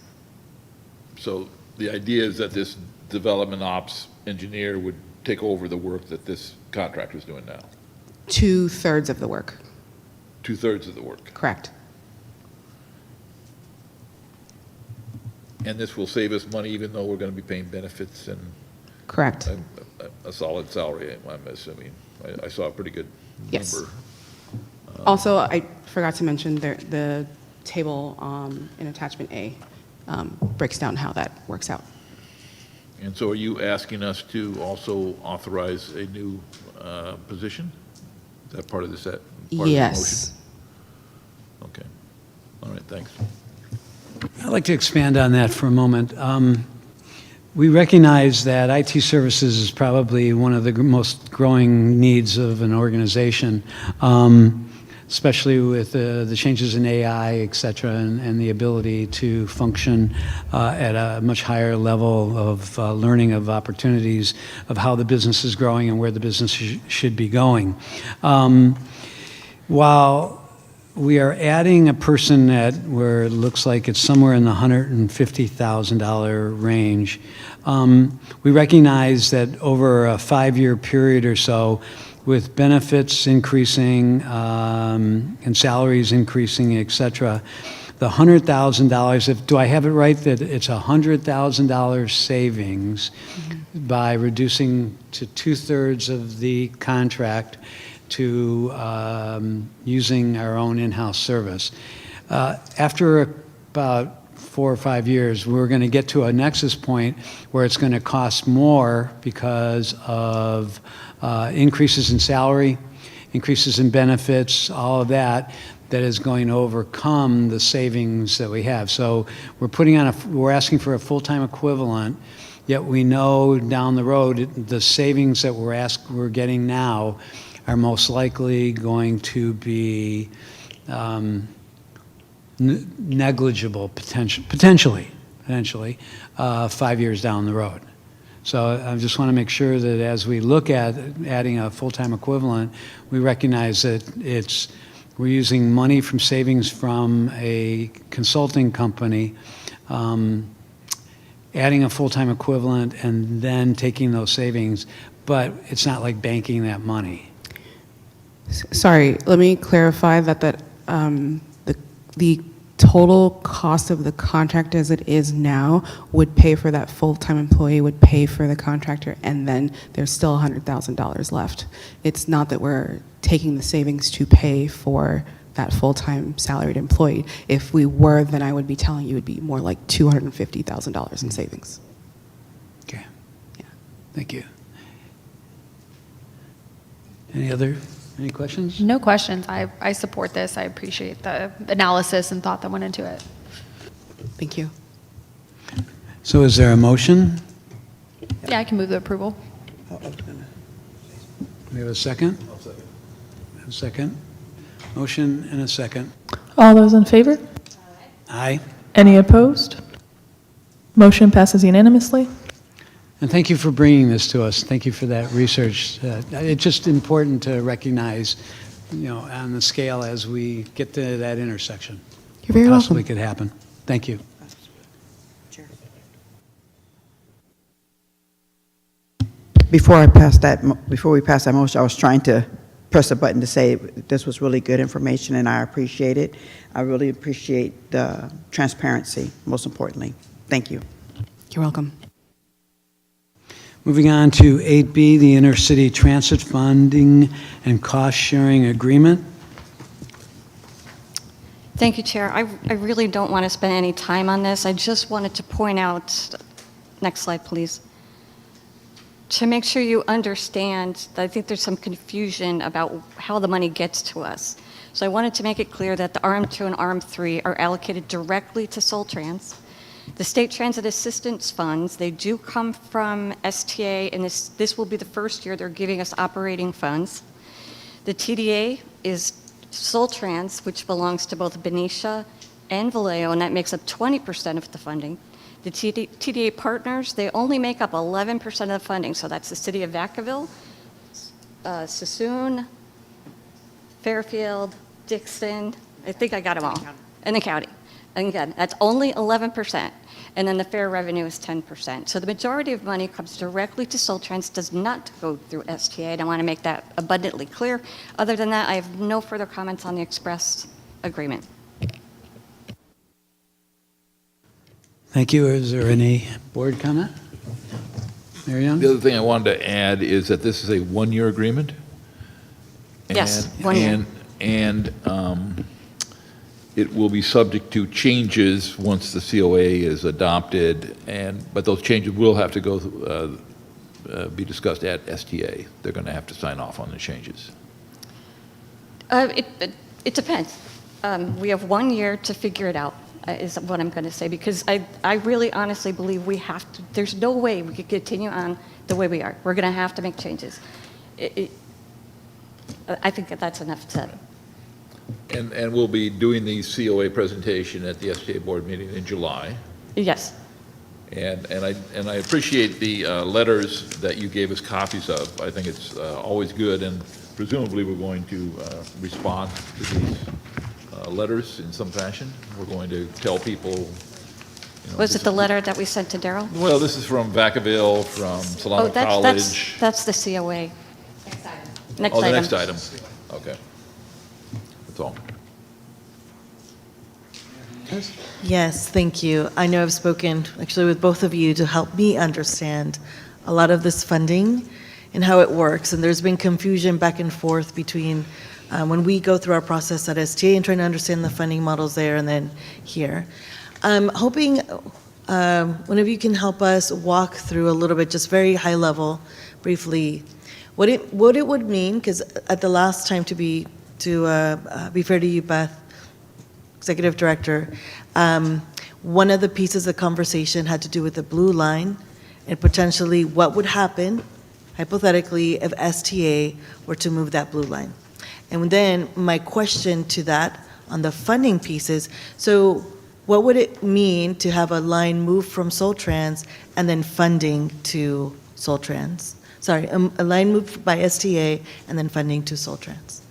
So the idea is that this development ops engineer would take over the work that this contractor is doing now? 2/3 of the work, 2/3 of the work. correct. And this will save us money even though we're going to be paying benefits and Correct. a solid salary, I'm assuming. I saw a pretty good Yes. number. Also, I forgot to mention the table in attachment A breaks down how that works out. And so are you asking us to also authorize a new position? Is that part of this? Part of the Yes. motion? Okay. All right, thanks. I'd like to expand on that for a moment. We recognize that IT services is probably one of the most growing needs of an organization, especially with the changes in AI, et cetera, and the ability to function at a much higher level of learning of opportunities of how the business is growing and where the business should be going. While we are adding a person where it looks like it's somewhere in the $150,000 range. We recognize that over a 5-year period or so, with benefits increasing and salaries increasing, et cetera, the $100,000, do I have it right that it's $100,000 savings by reducing to 2/3 of the contract to using our own in-house service. After about 4 or 5 years, we're going to get to a nexus point where it's going to cost more because of increases in salary, increases in benefits, all of that, that is going to overcome the savings that we have. So we're asking for a full-time equivalent, yet we know down the road the savings that we're getting now are most likely going to be negligible potentially 5 years down the road. So I just want to make sure that as we look at adding a full-time equivalent, we recognize that we're using money from savings from a consulting company, adding a full-time equivalent, and then taking those savings, but it's not like banking that money. Sorry, let me clarify that the total cost of the contract as it is now would pay for that full-time employee, would pay for the contractor, and then there's still $100,000 left. It's not that we're taking the savings to pay for that full-time salaried employee. If we were, then I would be telling you it would be more like $250,000 in savings. Okay. Yeah. Thank you. Any questions? No questions. I support this. I appreciate the analysis and thought that went into it. Thank you. So is there a motion? Yeah, I can move the approval. We have a second? A second. Motion and a second. All those in favor? Aye. Any opposed? Motion passes unanimously. And thank you for bringing this to us. Thank you for that research. It's just important to recognize, on the scale as we get to that intersection. You're very Possibly welcome. could happen. Thank you. Before we pass that motion, I was trying to press a button to say this was really good information, and I appreciate it. I really appreciate the transparency, most importantly. Thank you. You're welcome. Moving on to 8B, the Intercity Transit Funding and Cost Sharing Agreement. Thank you, Chair. I really don't want to spend any time on this. I just wanted to point out, next slide, please, to make sure you understand that I think there's some confusion about how the money gets to us. So I wanted to make it clear that the RM2 and RM3 are allocated directly to Soltrans. The State Transit Assistance Funds, they do come from STA, and this will be the first year they're giving us operating funds. The TDA is Soltrans, which belongs to both Benicia and Vallejo, and that makes up 20% of the funding. The TDA partners, they only make up 11% of the funding, so that's the city of Vacaville, Sassoon, Fairfield, Dixon, I think I got them all, and the county. And again, that's only 11%, and then the fair revenue is 10%. So the majority of money comes directly to Soltrans, does not go through STA, and I want to make that abundantly clear. Other than that, I have no further comments on the express agreement. Thank you. Is there any board comment? Mary Young? The other thing I wanted to add is that this is a one-year agreement. Yes, 1 year. And it will be subject to changes once the COA is adopted, but those changes will have to go be discussed at STA. They're going to have to sign off on the changes. It depends. We have 1 year to figure it out, is what I'm going to say, because I really honestly believe we have to, there's no way we could continue on the way we are. We're going to have to make changes. I think that's enough said. And we'll be doing the COA presentation at the STA board meeting in July. Yes. And I appreciate the letters that you gave us copies of. I think it's always good, and presumably we're going to respond to these letters in some fashion. We're going to tell people. Was it the letter that we sent to Daryl? Well, this is from Vacaville, from Solano College. That's the COA. Next item. The next item. Okay. That's all. Yes, thank you. I know I've spoken actually with both of you to help me understand a lot of this funding and how it works. And there's been confusion back and forth between when we go through our process at STA and trying to understand the funding models there and then here. I'm hoping one of you can help us walk through a little bit, just very high level, briefly, what it would mean, because at the last time, to be fair to you, Beth, Executive Director, one of the pieces of conversation had to do with the blue line and potentially what would happen, hypothetically, if STA were to move that blue line. And then my question to that on the funding pieces, so what would it mean to have a line move from Soltrans and then funding to Soltrans? Sorry, a line moved by STA and then funding to Soltrans.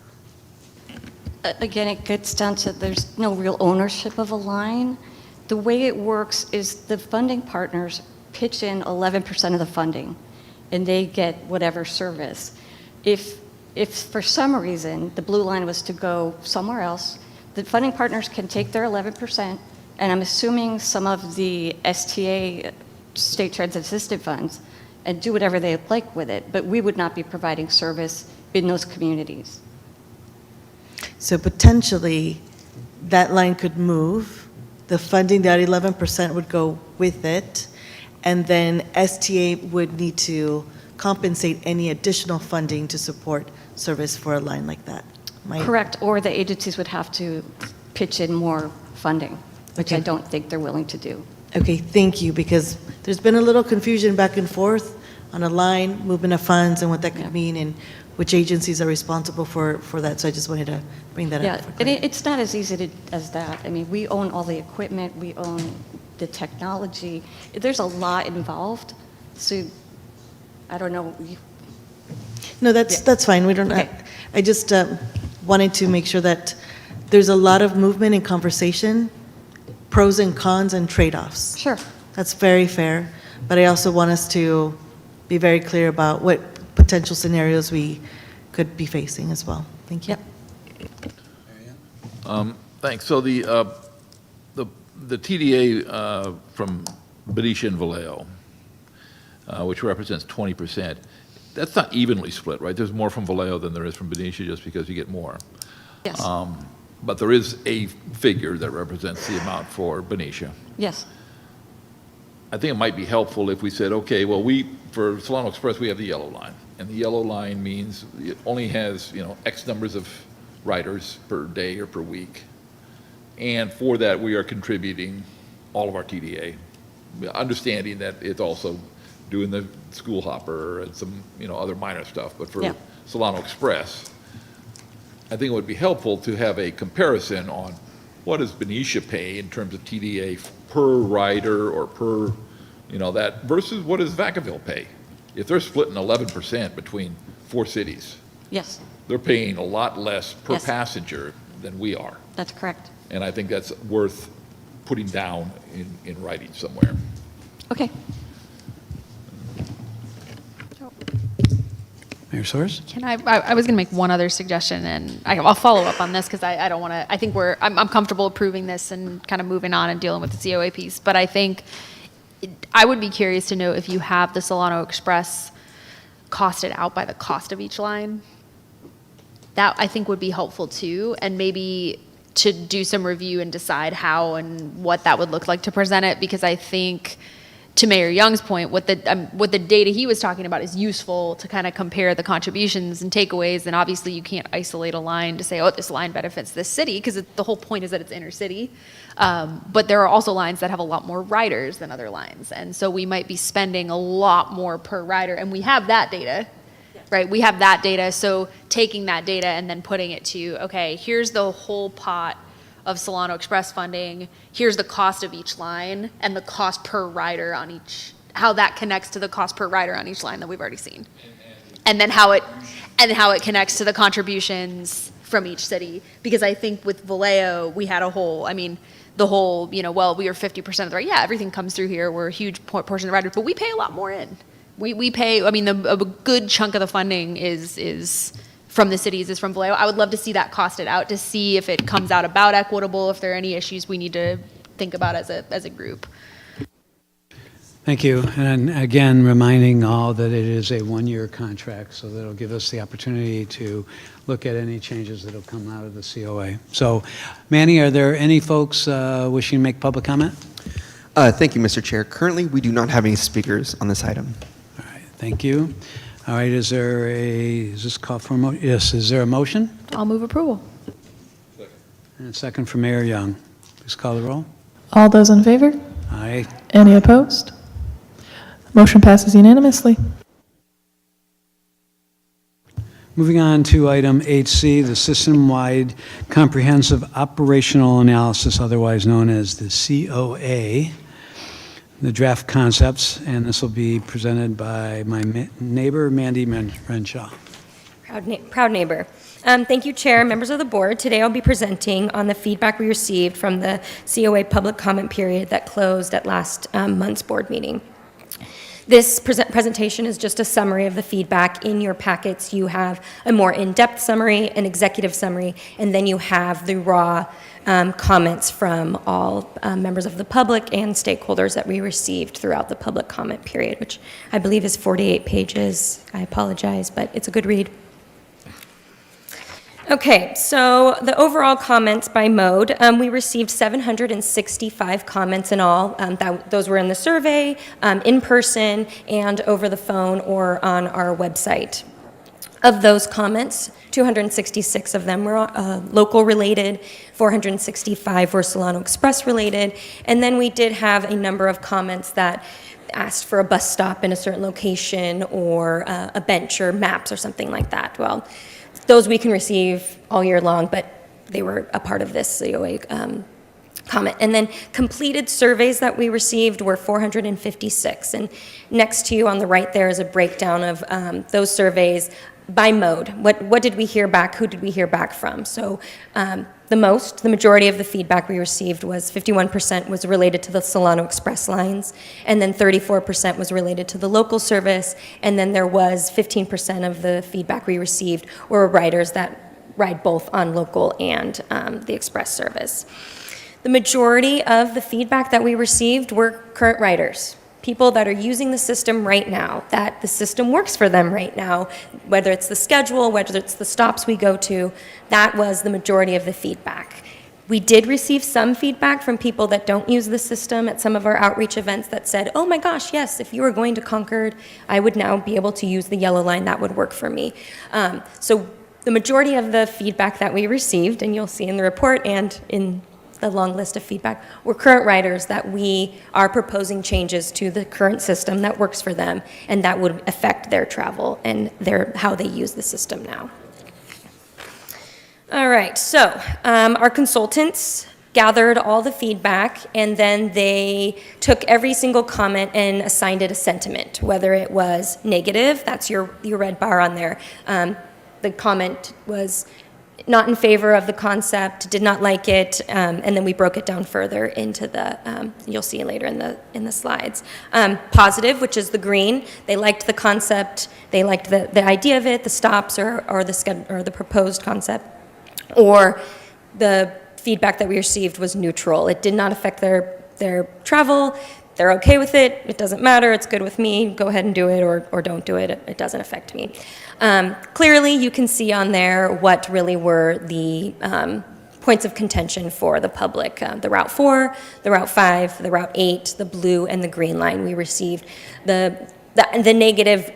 Again, it gets down to there's no real ownership of a line. The way it works is the funding partners pitch in 11% of the funding, and they get whatever service. If for some reason the blue line was to go somewhere else, the funding partners can take their 11%, and I'm assuming some of the STA, State Transit Assistance Funds, and do whatever they like with it, but we would not be providing service in those communities. So potentially, that line could move, the funding, that 11% would go with it, and then STA would need to compensate any additional funding to support service for a line like that. Correct, or the agencies would have to pitch in more funding, which Okay. I don't think they're willing to do. Okay, thank you, because there's been a little confusion back and forth on a line, movement of funds, and what that could mean, and which agencies are responsible for that. So I just wanted to bring that Yeah, up. and it's not as easy as that. I mean, we own all the equipment, we own the technology. There's a lot involved, so I don't know. No, that's fine. We don't. Okay. I just wanted to make sure that there's a lot of movement and conversation, pros and cons and trade-offs. Sure. That's very fair, but I also want us to be very clear about what potential scenarios we could be facing as well. Thank you. Thanks. So the TDA from Benicia and Vallejo, which represents 20%, that's not evenly split, right? There's more from Vallejo than there is from Benicia just because you get more. Yes. But there is a figure that represents the amount for Benicia. Yes. I think it might be helpful if we said, okay, well, for Solano Express, we have the yellow line. And the yellow line means it only has, X numbers of riders per day or per week. And for that, we are contributing all of our TDA, understanding that it's also doing the school hopper and some, other minor stuff. But for Solano Express, I think it would be helpful to have a comparison on what does Benicia pay in terms of TDA per rider or per, that versus what does Vacaville pay? If they're splitting 11% between 4 cities, Yes, they're paying a lot less per Yes. passenger than we are. that's correct. And I think that's worth putting down in writing somewhere. Okay. Mayor Soares? Can I was going to make one other suggestion, and I'll follow up on this because I don't want to, I think I'm comfortable approving this and kind of moving on and dealing with the COA piece, but I think I would be curious to know if you have the Solano Express costed out by the cost of each line. That I think would be helpful too, and maybe to do some review and decide how and what that would look like to present it, because I think, to Mayor Young's point, what the data he was talking about is useful to kind of compare the contributions and takeaways, and obviously you can't isolate a line to say, oh, this line benefits this city, because the whole point is that it's inner city. But there are also lines that have a lot more riders than other lines, and so we might be spending a lot more per rider, and we have that data. Right, we have that data, so taking that data and then putting it to, okay, here's the whole pot of Solano Express funding, here's the cost of each line, and the cost per rider on each, how that connects to the cost per rider on each line that we've already seen. And then how it connects to the contributions from each city. Because I think with Vallejo, we had the whole, well, we are 50% of the, yeah, everything comes through here, we're a huge portion of the riders, but we pay a lot more in. We pay, a good chunk of the funding is from the cities, is from Vallejo. I would love to see that costed out to see if it comes out about equitable, if there are any issues we need to think about as a group. Thank you. And again, reminding all that it is a one-year contract, so that'll give us the opportunity to look at any changes that'll come out of the COA. So, Manny, are there any folks wishing to make public comment? Thank you, Mr. Chair. Currently, we do not have any speakers on this item. All right, thank you. All right, is this call for a motion? Yes, is there a motion? I'll move approval. And a second from Mayor Young. Please call the roll. All those in favor? Aye. Any opposed? Motion passes unanimously. Moving on to item 8C, the System-Wide Comprehensive Operational Analysis, otherwise known as the COA, the draft concepts, and this will be presented by my neighbor, Mandy Renshaw. Proud neighbor. Thank you, Chair, members of the board. Today I'll be presenting on the feedback we received from the COA public comment period that closed at last month's board meeting. This presentation is just a summary of the feedback. In your packets, you have a more in-depth summary, an executive summary, and then you have the raw comments from all members of the public and stakeholders that we received throughout the public comment period, which I believe is 48 pages. I apologize, but it's a good read. Okay, so the overall comments by mode, we received 765 comments in all. Those were in the survey, in person, and over the phone or on our website. Of those comments, 266 of them were local related, 465 were Solano Express related, and then we did have a number of comments that asked for a bus stop in a certain location or a bench or maps or something like that. Well, those we can receive all year long, but they were a part of this COA comment. And then completed surveys that we received were 456. And next to you on the right there is a breakdown of those surveys by mode. What did we hear back? Who did we hear back from? So the majority of the feedback we received was 51% was related to the Solano Express lines, and then 34% was related to the local service, and then there was 15% of the feedback we received were riders that ride both on local and the express service. The majority of the feedback that we received were current riders, people that are using the system right now, that the system works for them right now, whether it's the schedule, whether it's the stops we go to. That was the majority of the feedback. We did receive some feedback from people that don't use the system at some of our outreach events that said, oh my gosh, yes, if you were going to Concord, I would now be able to use the yellow line. That would work for me. So the majority of the feedback that we received, and you'll see in the report and in the long list of feedback, were current riders that we are proposing changes to the current system that works for them, and that would affect their travel and how they use the system now. All right, so our consultants gathered all the feedback, and then they took every single comment and assigned it a sentiment, whether it was negative, that's your red bar on there. The comment was not in favor of the concept, did not like it, and then we broke it down further into the, you'll see later in the slides. Positive, which is the green, they liked the concept, they liked the idea of it, the stops or the proposed concept, or the feedback that we received was neutral. It did not affect their travel, they're okay with it, it doesn't matter, it's good with me, go ahead and do it or don't do it, it doesn't affect me. Clearly, you can see on there what really were the points of contention for the public. The Route 4, the Route 5, the Route 8, the blue, and the green line we received. The negative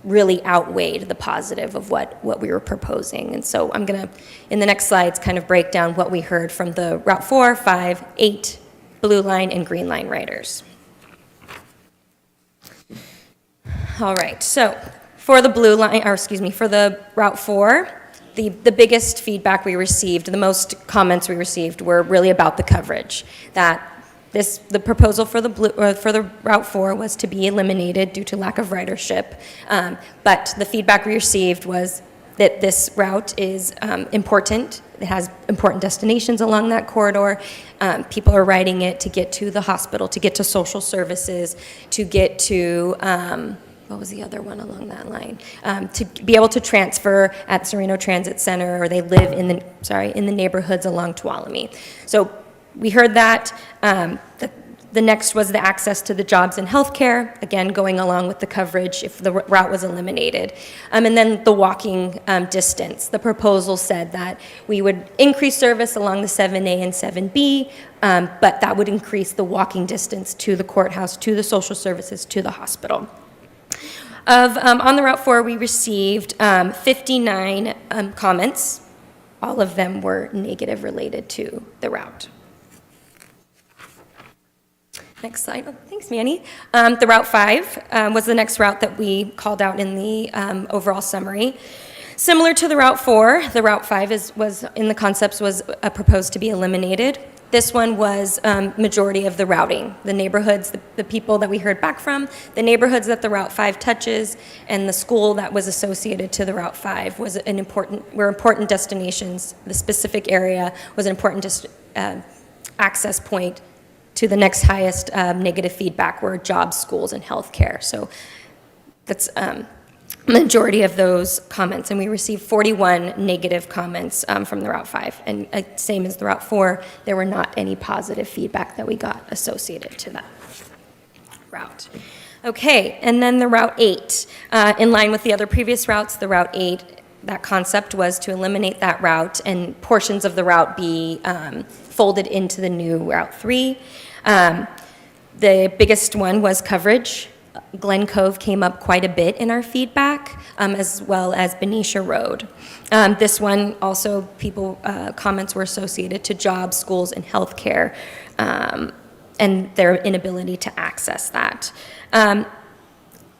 really outweighed the positive of what we were proposing. And so I'm going to, in the next slides, kind of break down what we heard from the Route 4, 5, 8, blue line, and green line riders. All right, so for the blue line, for the Route 4, the biggest feedback we received, the most comments we received were really about the coverage. That the proposal for the Route 4 was to be eliminated due to lack of ridership. But the feedback we received was that this route is important. It has important destinations along that corridor. People are riding it to get to the hospital, to get to social services, to get to what was the other one along that line? To be able to transfer at Sereno Transit Center, or they live in the neighborhoods along Tuolumne. So we heard that. The next was the access to the jobs and healthcare, again going along with the coverage if the route was eliminated. And then the walking distance. The proposal said that we would increase service along the 7A and 7B, but that would increase the walking distance to the courthouse, to the social services, to the hospital. On the Route 4, we received 59 comments. All of them were negative related to the route. Next slide. Oh, thanks, Manny. The Route 5 was the next route that we called out in the overall summary. Similar to the Route 4, the Route 5 was in the concepts was proposed to be eliminated. This one was majority of the routing, the neighborhoods, the people that we heard back from, the neighborhoods that the Route 5 touches, and the school that was associated to the Route 5 were important destinations. The specific area was an important access point to the next highest negative feedback were jobs, schools, and healthcare. So that's majority of those comments, and we received 41 negative comments from the Route 5. And same as the Route 4, there were not any positive feedback that we got associated to that route. Okay, and then the Route 8. In line with the other previous routes, the Route 8, that concept was to eliminate that route and portions of the route be folded into the new Route 3. The biggest one was coverage. Glen Cove came up quite a bit in our feedback, as well as Benicia Road. This one also, comments were associated to jobs, schools, and healthcare, and their inability to access that.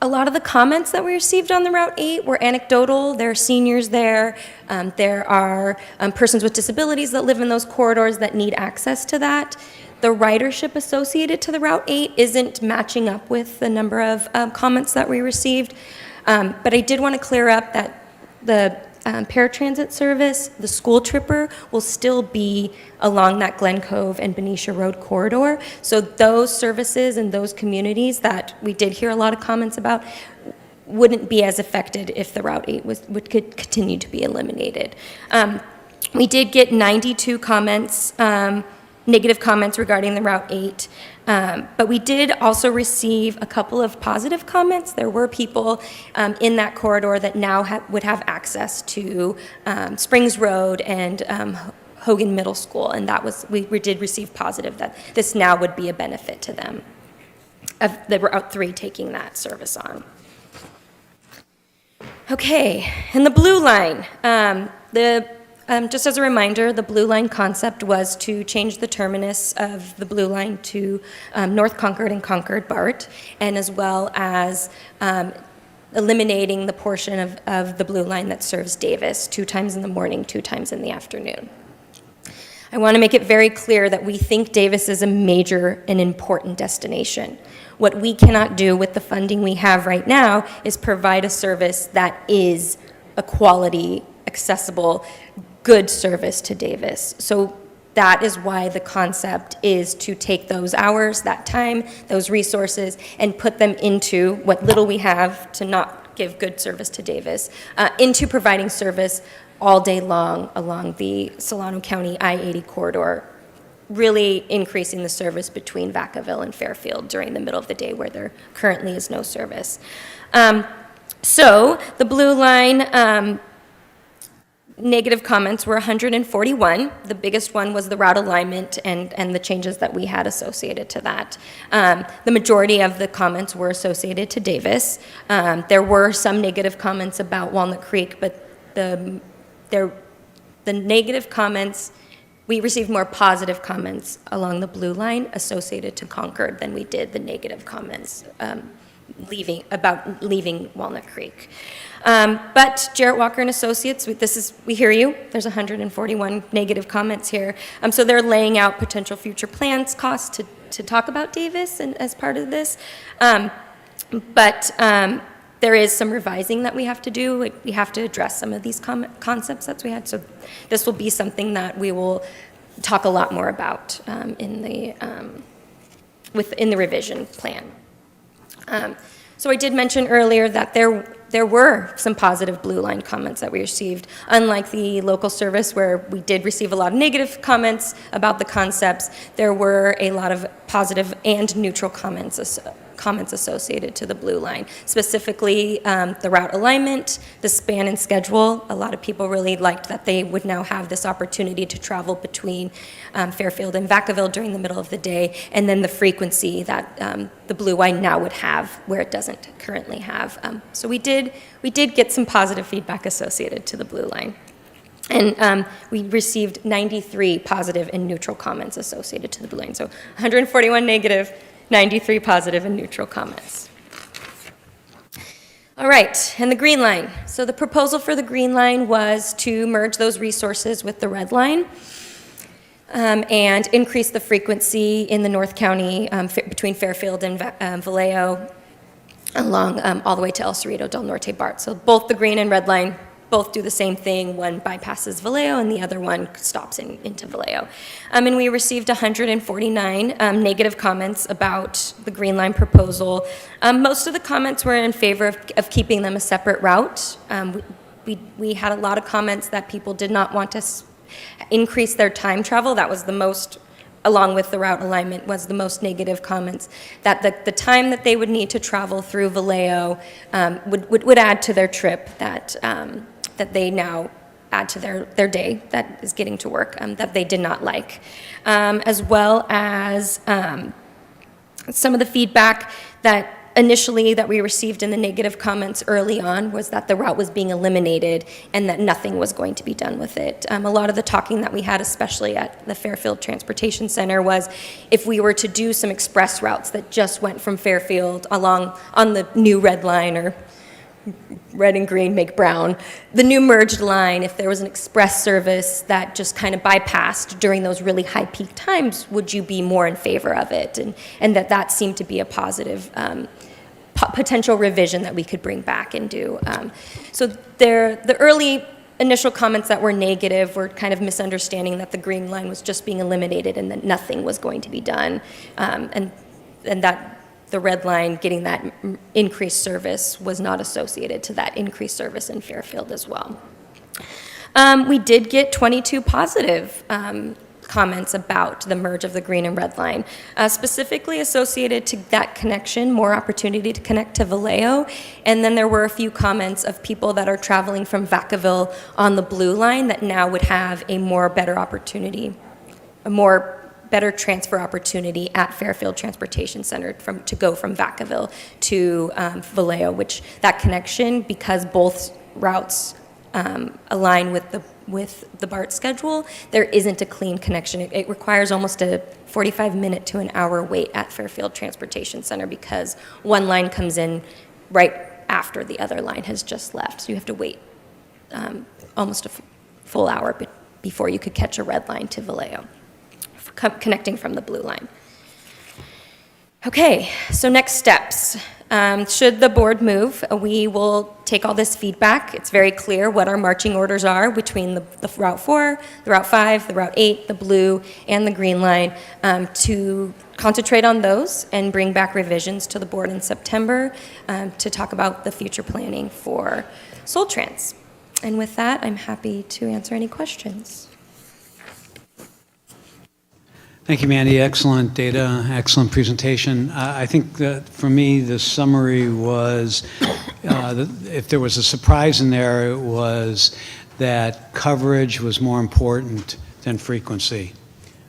A lot of the comments that we received on the Route 8 were anecdotal. There are seniors there. There are persons with disabilities that live in those corridors that need access to that. The ridership associated to the Route 8 isn't matching up with the number of comments that we received. But I did want to clear up that the paratransit service, the school tripper, will still be along that Glen Cove and Benicia Road corridor. So those services and those communities that we did hear a lot of comments about wouldn't be as affected if the Route 8 would continue to be eliminated. We did get 92 comments, negative comments regarding the Route 8. But we did also receive a couple of positive comments. There were people in that corridor that now would have access to Springs Road and Hogan Middle School, and that was we did receive positive that this now would be a benefit to them of the Route 3 taking that service on. Okay, and the Blue Line. Just as a reminder, the Blue Line concept was to change the terminus of the Blue Line to North Concord and Concord BART, and as well as eliminating the portion of the Blue Line that serves Davis 2 times in the morning, 2 times in the afternoon. I want to make it very clear that we think Davis is a major and important destination. What we cannot do with the funding we have right now is provide a service that is a quality, accessible, good service to Davis. So that is why the concept is to take those hours, that time, those resources, and put them into what little we have to not give good service to Davis, into providing service all day long along the Solano County I-80 corridor, really increasing the service between Vacaville and Fairfield during the middle of the day where there currently is no service. So the Blue Line negative comments were 141. The biggest one was the route alignment and the changes that we had associated to that. The majority of the comments were associated to Davis. There were some negative comments about Walnut Creek, but the negative comments, we received more positive comments along the Blue Line associated to Concord than we did the negative comments leaving Walnut Creek. But Jarrett Walker and Associates, we hear you. There's 141 negative comments here. So they're laying out potential future plans, costs to talk about Davis and as part of this. But there is some revising that we have to do. We have to address some of these concepts that we had. So this will be something that we will talk a lot more about in the revision plan. So I did mention earlier that there were some positive Blue Line comments that we received. Unlike the local service where we did receive a lot of negative comments about the concepts, there were a lot of positive and neutral comments associated to the Blue Line. Specifically, the route alignment, the span and schedule. A lot of people really liked that they would now have this opportunity to travel between Fairfield and Vacaville during the middle of the day, and then the frequency that the Blue Line now would have where it doesn't currently have. So we did get some positive feedback associated to the Blue Line. And we received 93 positive and neutral comments associated to the Blue Line. So 141 negative, 93 positive and neutral comments. All right, and the Green Line. So the proposal for the Green Line was to merge those resources with the Red Line and increase the frequency in the North County between Fairfield and Vallejo along all the way to El Cerrito del Norte BART. So both the Green and Red Line both do the same thing. One bypasses Vallejo and the other one stops into Vallejo. And we received 149 negative comments about the Green Line proposal. Most of the comments were in favor of keeping them a separate route. We had a lot of comments that people did not want to increase their time travel. That was the most, along with the route alignment, was the most negative comments, that the time that they would need to travel through Vallejo would add to their trip, that they now add to their day that is getting to work, that they did not like. As well as some of the feedback that initially that we received in the negative comments early on was that the route was being eliminated and that nothing was going to be done with it. A lot of the talking that we had, especially at the Fairfield Transportation Center, was if we were to do some express routes that just went from Fairfield along on the new Red Line, or red and green make brown, the new merged line, if there was an express service that just kind of bypassed during those really high peak times, would you be more in favor of it? And that seemed to be a positive potential revision that we could bring back and do. So the early initial comments that were negative were kind of misunderstanding that the green line was just being eliminated and that nothing was going to be done, and that the red line getting that increased service was not associated to that increased service in Fairfield as well. We did get 22 positive comments about the merge of the green and red line, specifically associated to that connection, more opportunity to connect to Vallejo. And then there were a few comments of people that are traveling from Vacaville on the blue line that now would have a better opportunity, better transfer opportunity at Fairfield Transportation Center to go from Vacaville to Vallejo, which that connection, because both routes align with the BART schedule, there isn't a clean connection. It requires almost a 45-minute to an hour wait at Fairfield Transportation Center because one line comes in right after the other line has just left. So you have to wait almost a full hour before you could catch a red line to Vallejo, connecting from the blue line. Okay, so next steps. Should the board move, we will take all this feedback. It's very clear what our marching orders are between the Route 4, the Route 5, the Route 8, the blue, and the green line, to concentrate on those and bring back revisions to the board in September to talk about the future planning for Soltrans. And with that, I'm happy to answer any questions. Thank you, Mandy. Excellent data, excellent presentation. I think that for me, the summary was, if there was a surprise in there, it was that coverage was more important than frequency,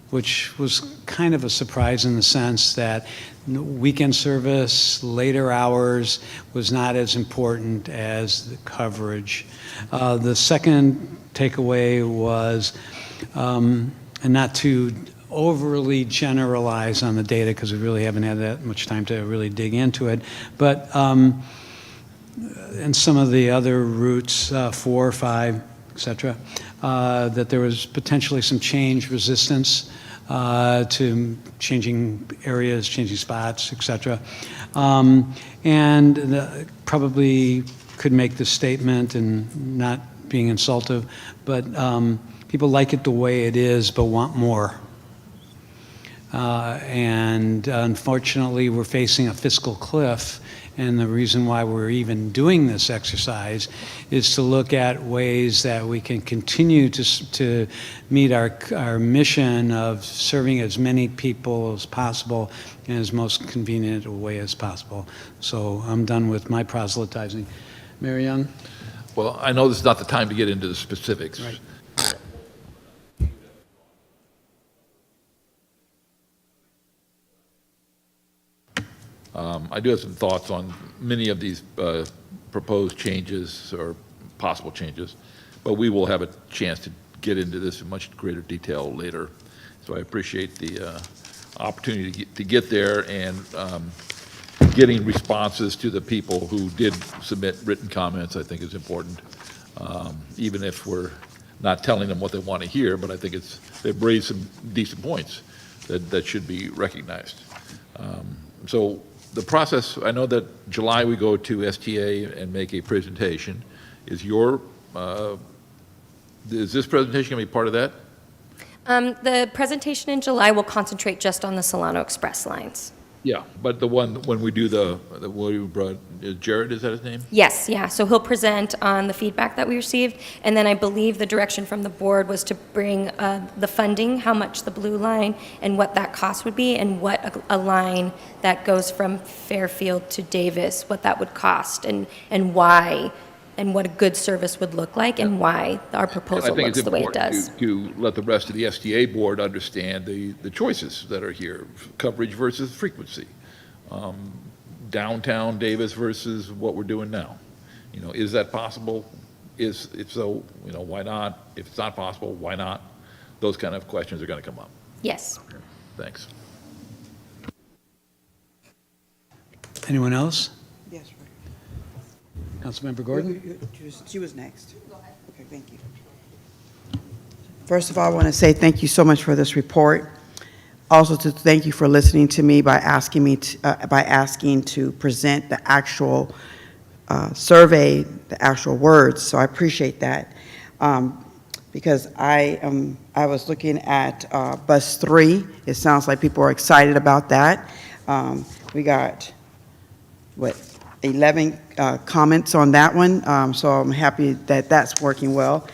which was kind of a surprise in the sense that weekend service, later hours was not as important as the coverage. The second takeaway was, and not to overly generalize on the data because we really haven't had that much time to really dig into it, but and some of the other routes, 4, 5, et cetera, that there was potentially some change resistance to changing areas, changing spots, et cetera. And probably could make this statement and not being insultive, but people like it the way it is but want more. And unfortunately, we're facing a fiscal cliff, and the reason why we're even doing this exercise is to look at ways that we can continue to meet our mission of serving as many people as possible in as most convenient a way as possible. So I'm done with my proselytizing. Mary Young? Well, I know this is not the time to get into the specifics. Right. I do have some thoughts on many of these proposed changes or possible changes, but we will have a chance to get into this in much greater detail later. So I appreciate the opportunity to get there, and getting responses to the people who did submit written comments, I think is important, even if we're not telling them what they want to hear, but I think they've raised some decent points that should be recognized. So the process, I know that July we go to STA and make a presentation. Is this presentation going to be part of that? The presentation in July will concentrate just on the Solano Express lines. Yeah, but the one when we do what you brought, Jared, is that his name? Yes, yeah. So he'll present on the feedback that we received, and then I believe the direction from the board was to bring the funding, how much the blue line, and what that cost would be, and what a line that goes from Fairfield to Davis, what that would cost, and why, and what a good service would look like, and why our proposal looks the way it does. To let the rest of the STA board understand the choices that are here, coverage versus frequency, downtown Davis versus what we're doing now. Is that possible? If so, why not? If it's not possible, why not? Those kind of questions are going to come up. Yes. Thanks. Anyone else? Yes, Councilmember Gordon? She was next. Okay, thank you. First of all, I want to say thank you so much for this report. Also to thank you for listening to me by asking to present the actual survey, the actual words. So I appreciate that. Because I was looking at bus 3. It sounds like people are excited about that. We got, 11 comments on that one, so I'm happy that that's working well.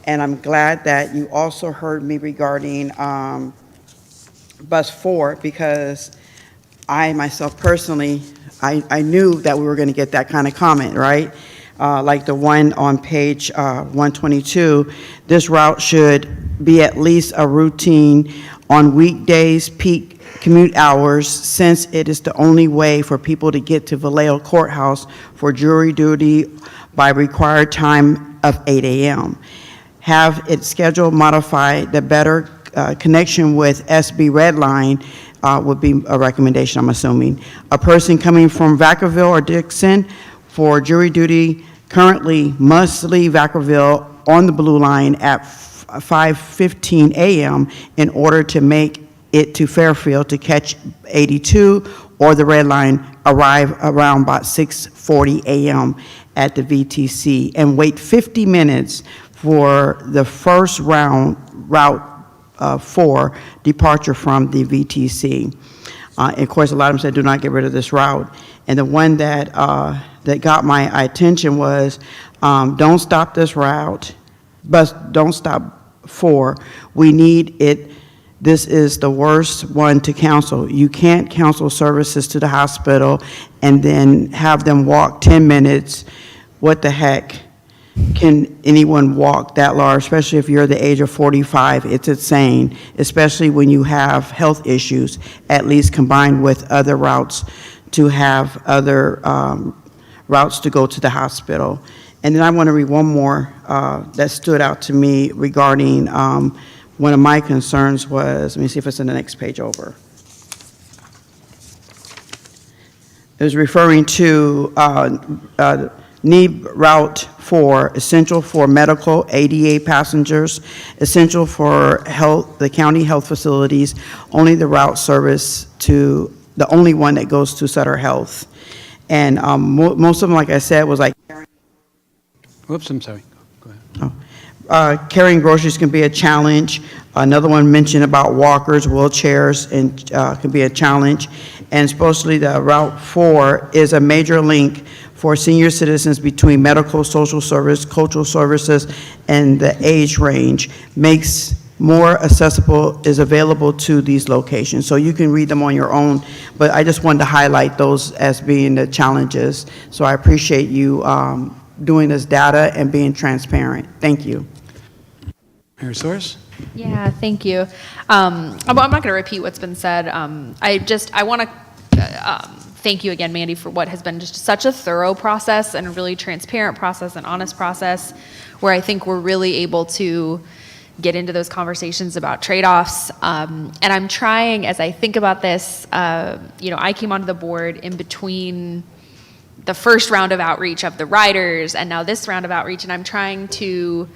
And I'm glad that you also heard me regarding bus 4, because I myself personally, I knew that we were going to get that kind of comment, right? Like the one on page 122, this route should be at least a routine on weekdays, peak commute hours, since it is the only way for people to get to Vallejo Courthouse for jury duty by required time of 8 a.m. Have its schedule modified. The better connection with SB Red Line would be a recommendation, I'm assuming. A person coming from Vacaville or Dixon for jury duty currently must leave Vacaville on the Blue Line at 5:15 a.m. in order to make it to Fairfield to catch 82 or the Red Line, arrive around about 6:40 a.m. at the VTC and wait 50 minutes for the first route 4 departure from the VTC. And of course, a lot of them said, do not get rid of this route. And the one that got my attention was, don't stop this route, but don't stop 4. We need it. This is the worst one to cancel. You can't cancel services to the hospital and then have them walk 10 minutes. What the heck? Can anyone walk that large, especially if you're the age of 45? It's insane, especially when you have health issues, at least combined with other routes to have other routes to go to the hospital. And then I want to read one more that stood out to me regarding one of my concerns was, let me see if it's in the next page over. It was referring to need Route 4, essential for medical ADA passengers, essential for health, the county health facilities, only the route service to, the only one that goes to Sutter Health. And most of them, like I said, was like, Whoops, I'm sorry. Go ahead. carrying groceries can be a challenge. Another one mentioned about walkers, wheelchairs, and can be a challenge. And supposedly the Route 4 is a major link for senior citizens between medical, social service, cultural services, and the age range. Makes more accessible is available to these locations. So you can read them on your own, but I just wanted to highlight those as being the challenges. So I appreciate you doing this data and being transparent. Thank you. Mayor Soares? Yeah, thank you. I'm not going to repeat what's been said. I want to thank you again, Mandy, for what has been just such a thorough process and a really transparent process and honest process, where I think we're really able to get into those conversations about trade-offs. And I'm trying, as I think about this, I came onto the board in between the first round of outreach of the riders and now this round of outreach, and I'm trying to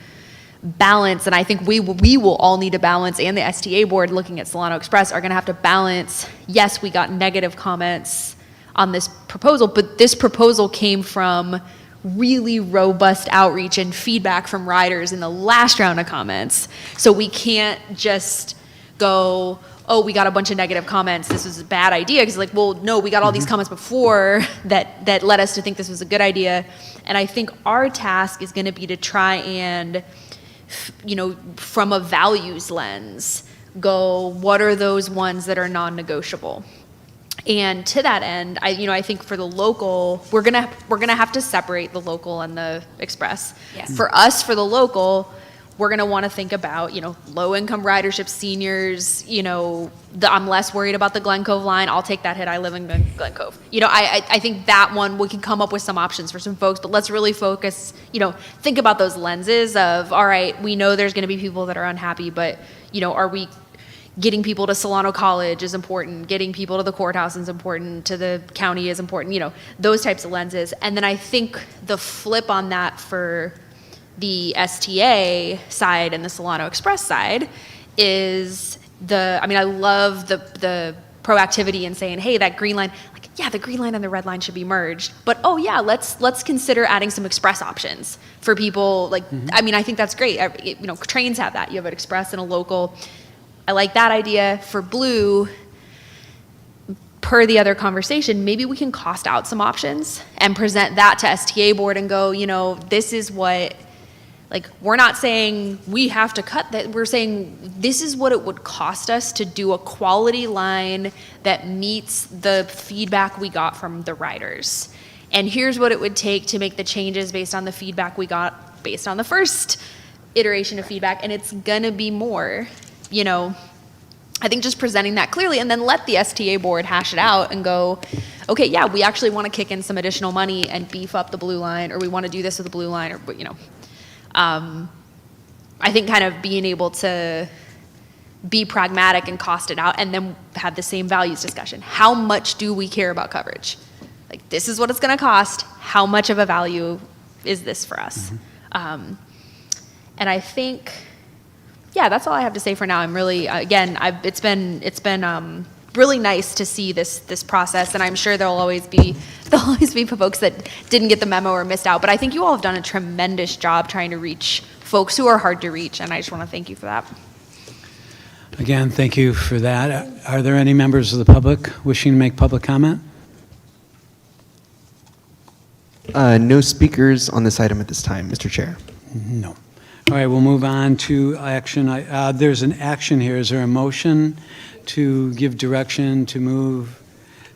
balance, and I think we will all need to balance, and the STA board looking at Solano Express are going to have to balance. Yes, we got negative comments on this proposal, but this proposal came from really robust outreach and feedback from riders in the last round of comments. So we can't just go, oh, we got a bunch of negative comments, this was a bad idea, because like, well, no, we got all these comments before that led us to think this was a good idea. And I think our task is going to be to try and, from a values lens, go, what are those ones that are non-negotiable? And to that end, I think for the local, we're gonna have to separate the local and the express. Yes. For us, for the local, we're gonna want to think about, low-income ridership, seniors. I'm less worried about the Glen Cove line. I'll take that hit. I live in Glen Cove. I think that one we can come up with some options for some folks, but let's really focus. Think about those lenses of, all right, we know there's going to be people that are unhappy, but are we getting people to Solano College is important, getting people to the courthouse is important, to the county is important, those types of lenses. And then I think the flip on that for the STA side and the Solano Express side is I love the proactivity in saying, hey, that green line, like, yeah, the green line and the red line should be merged. But, oh, yeah, let's consider adding some express options for people. Like, I think that's great. Trains have that. You have an express and a local. I like that idea. For blue, per the other conversation, maybe we can cost out some options and present that to STA board and go, this is what, like, we're not saying we have to cut that. We're saying this is what it would cost us to do a quality line that meets the feedback we got from the riders. And here's what it would take to make the changes based on the feedback we got based on the first iteration of feedback. And it's gonna be more, I think just presenting that clearly, and then let the STA board hash it out and go, okay, yeah, we actually want to kick in some additional money and beef up the blue line, or we want to do this with the blue line, or I think kind of being able to be pragmatic and cost it out, and then have the same values discussion. How much do we care about coverage? Like, this is what it's going to cost. How much of a value is this for us? And I think, yeah, that's all I have to say for now. I'm really, again, it's been really nice to see this process, and I'm sure there'll always be folks that didn't get the memo or missed out. But I think you all have done a tremendous job trying to reach folks who are hard to reach, and I just want to thank you for that. Again, thank you for that. Are there any members of the public wishing to make public comment? No speakers on this item at this time, Mr. Chair. No. All right, we'll move on to action. There's an action here. Is there a motion to give direction to move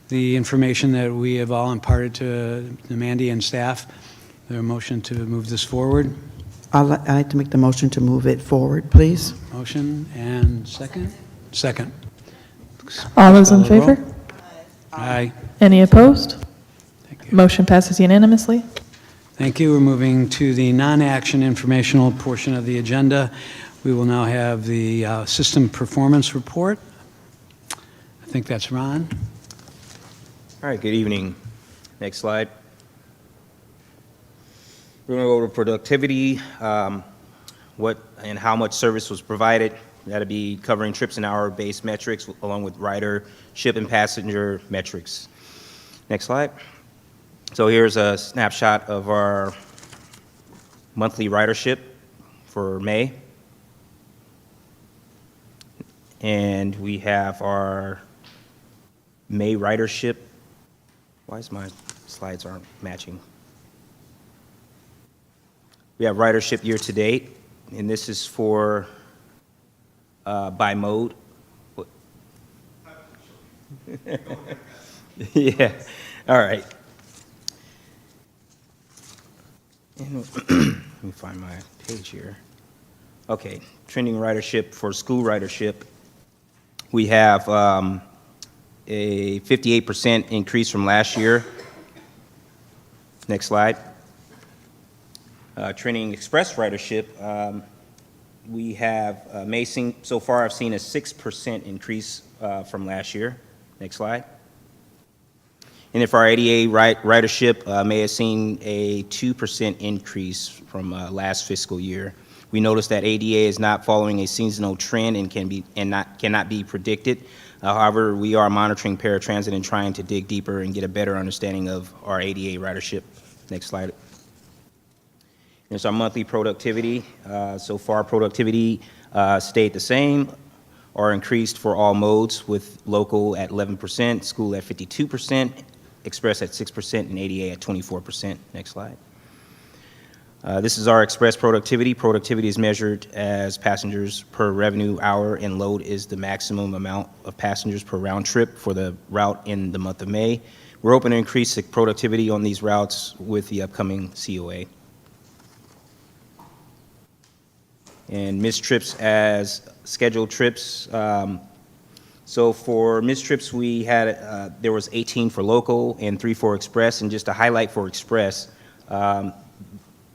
the information that we have all imparted to Mandy and staff? Is there a motion to move this forward? I'd like to make the motion to move it forward, please. Motion and second? Second. All those in Call the roll. favor? Aye. Any opposed? Thank you. Motion passes unanimously. Thank you. We're moving to the non-action informational portion of the agenda. We will now have the system performance report. I think that's Ron. All right, good evening. Next slide. We're going to go over productivity, what and how much service was provided. That'll be covering trips and hour-based metrics along with ridership and passenger metrics. Next slide. So here's a snapshot of our monthly ridership for May. And we have our May ridership. Why is my slides aren't matching? We have ridership year to date, and this is for by mode. Yeah, all right. And let me find my page here. Okay, trending ridership for school ridership. We have a 58% increase from last year. Next slide. Trending express ridership. We have so far I've seen a 6% increase from last year. Next slide. And if our ADA ridership may have seen a 2% increase from last fiscal year. We noticed that ADA is not following a seasonal trend and cannot be predicted. However, we are monitoring paratransit and trying to dig deeper and get a better understanding of our ADA ridership. Next slide. Here's our monthly productivity. So far, productivity stayed the same or increased for all modes, with local at 11%, school at 52%, express at 6%, and ADA at 24%. Next slide. This is our express productivity. Productivity is measured as passengers per revenue hour, and load is the maximum amount of passengers per round trip for the route in the month of May. We're hoping to increase the productivity on these routes with the upcoming COA. And missed trips as scheduled trips. So for missed trips, we had, there was 18 for local and 3 for express. And just to highlight for express,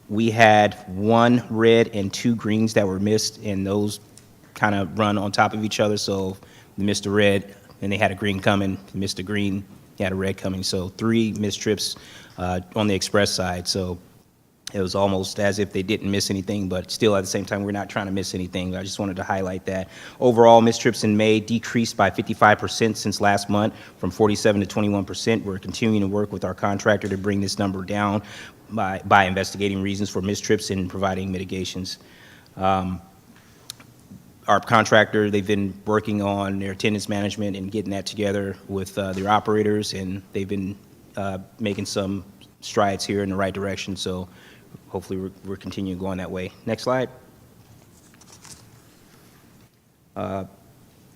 we had 1 red and 2 greens that were missed, and those kind of run on top of each other. So we missed a red, and they had a green coming, missed a green, they had a red coming. So 3 missed trips on the express side. So It was almost as if they didn't miss anything, but still at the same time, we're not trying to miss anything. I just wanted to highlight that. Overall, missed trips in May decreased by 55% since last month, from 47 to 21%. We're continuing to work with our contractor to bring this number down by investigating reasons for missed trips and providing mitigations. Our contractor, they've been working on their attendance management and getting that together with their operators, and they've been making some strides here in the right direction, so hopefully we're continuing going that way. Next slide. We're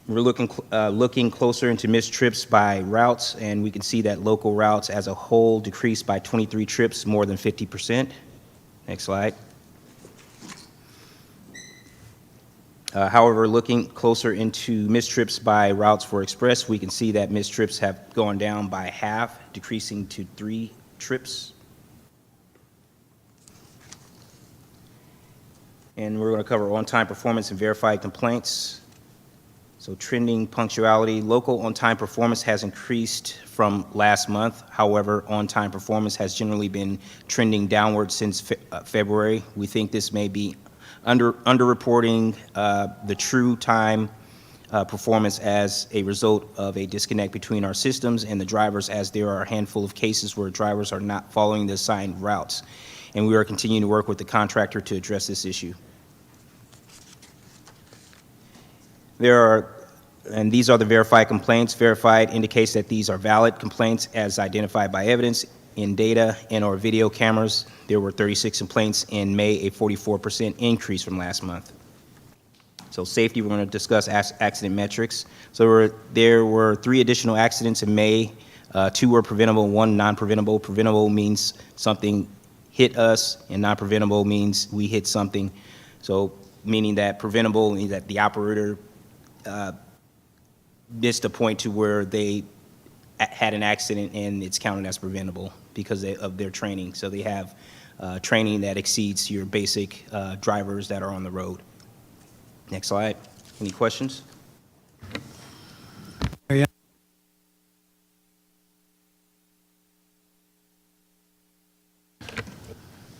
looking closer into missed trips by routes, and we can see that local routes as a whole decreased by 23 trips, more than 50%. Next slide. However, looking closer into missed trips by routes for express, we can see that missed trips have gone down by half, decreasing to 3 trips. And we're going to cover on-time performance and verified complaints. So trending punctuality, local on-time performance has increased from last month. However, on-time performance has generally been trending downward since February. We think this may be underreporting the true time performance as a result of a disconnect between our systems and the drivers, as there are a handful of cases where drivers are not following the assigned routes. And we are continuing to work with the contractor to address this issue. And these are the verified complaints. Verified indicates that these are valid complaints as identified by evidence in data and/or video cameras. There were 36 complaints in May, a 44% increase from last month. So safety, we're going to discuss accident metrics. So there were 3 additional accidents in May. 2 were preventable, 1 non-preventable. Preventable means something hit us, and non-preventable means we hit something. So meaning that preventable means that the operator missed a point to where they had an accident and it's counted as preventable because of their training. So they have training that exceeds your basic drivers that are on the road. Next slide. Any questions?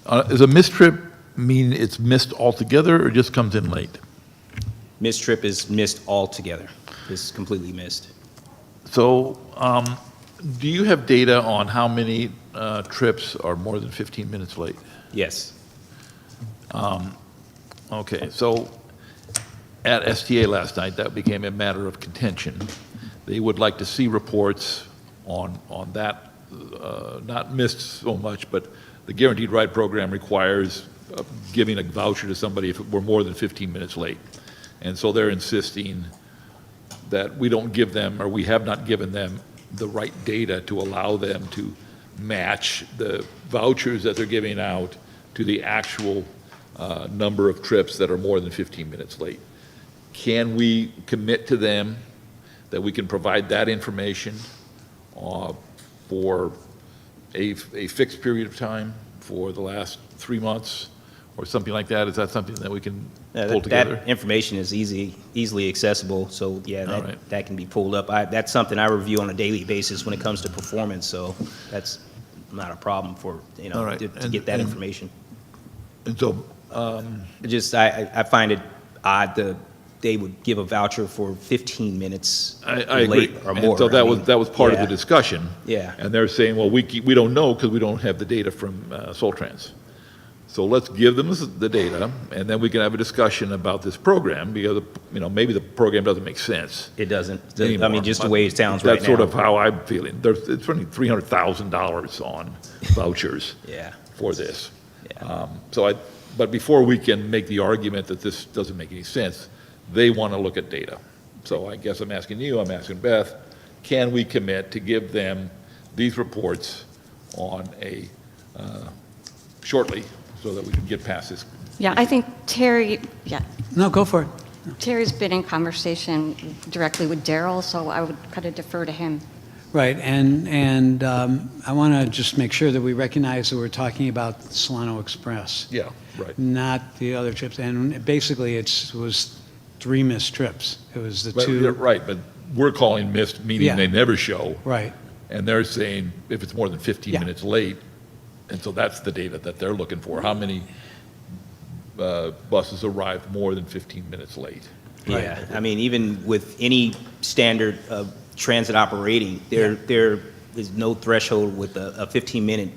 Does a missed trip mean it's missed altogether or just comes in late? Missed trip is missed altogether. It's completely missed. So do you have data on how many trips are more than 15 minutes late? Yes. Okay, so at STA last night, that became a matter of contention. They would like to see reports on that, not missed so much, but the Guaranteed Ride program requires giving a voucher to somebody if we're more than 15 minutes late. And so they're insisting that we don't give them, or we have not given them, the right data to allow them to match the vouchers that they're giving out to the actual number of trips that are more than 15 minutes late. Can we commit to them that we can provide that information for a fixed period of time for the last 3 months or something like that? Is that something that we can pull together? That information is easily accessible, so yeah, that can be pulled up. That's something I review on a daily basis when it comes to performance, so that's not a problem for, to get that information. And so, I find it odd that they would give a voucher for 15 minutes I late agree. or more. And so that was part of the discussion. Yeah. And they're saying, well, we don't know because we don't have the data from Soltrans. So let's give them the data, and then we can have a discussion about this program, because maybe the program doesn't make sense. It doesn't. Anymore. I mean, just the way it sounds right now. That's sort of how I'm feeling. It's running $300,000 on vouchers for this. Yeah. But before we can make the argument that this doesn't make any sense, they want to look at data. So I guess I'm asking you, I'm asking Beth, can we commit to give them these reports on shortly, so that we can get past this? Yeah, I think Terry, No, go for it. Terry's been in conversation directly with Daryl, so I would kind of defer to him. Right, and I want to just make sure that we recognize that we're talking about Solano Express. Yeah, right. Not the other trips. And basically, it was 3 missed trips. It was the But, 2. yeah, right, but we're calling missed, meaning Yeah. they never show. Right. And they're saying if it's more than 15 Yeah. minutes late, And so that's the data that they're looking for. How many buses arrive more than 15 minutes late? Yeah, I mean, even with any standard of transit operating, there is no threshold with a 15-minute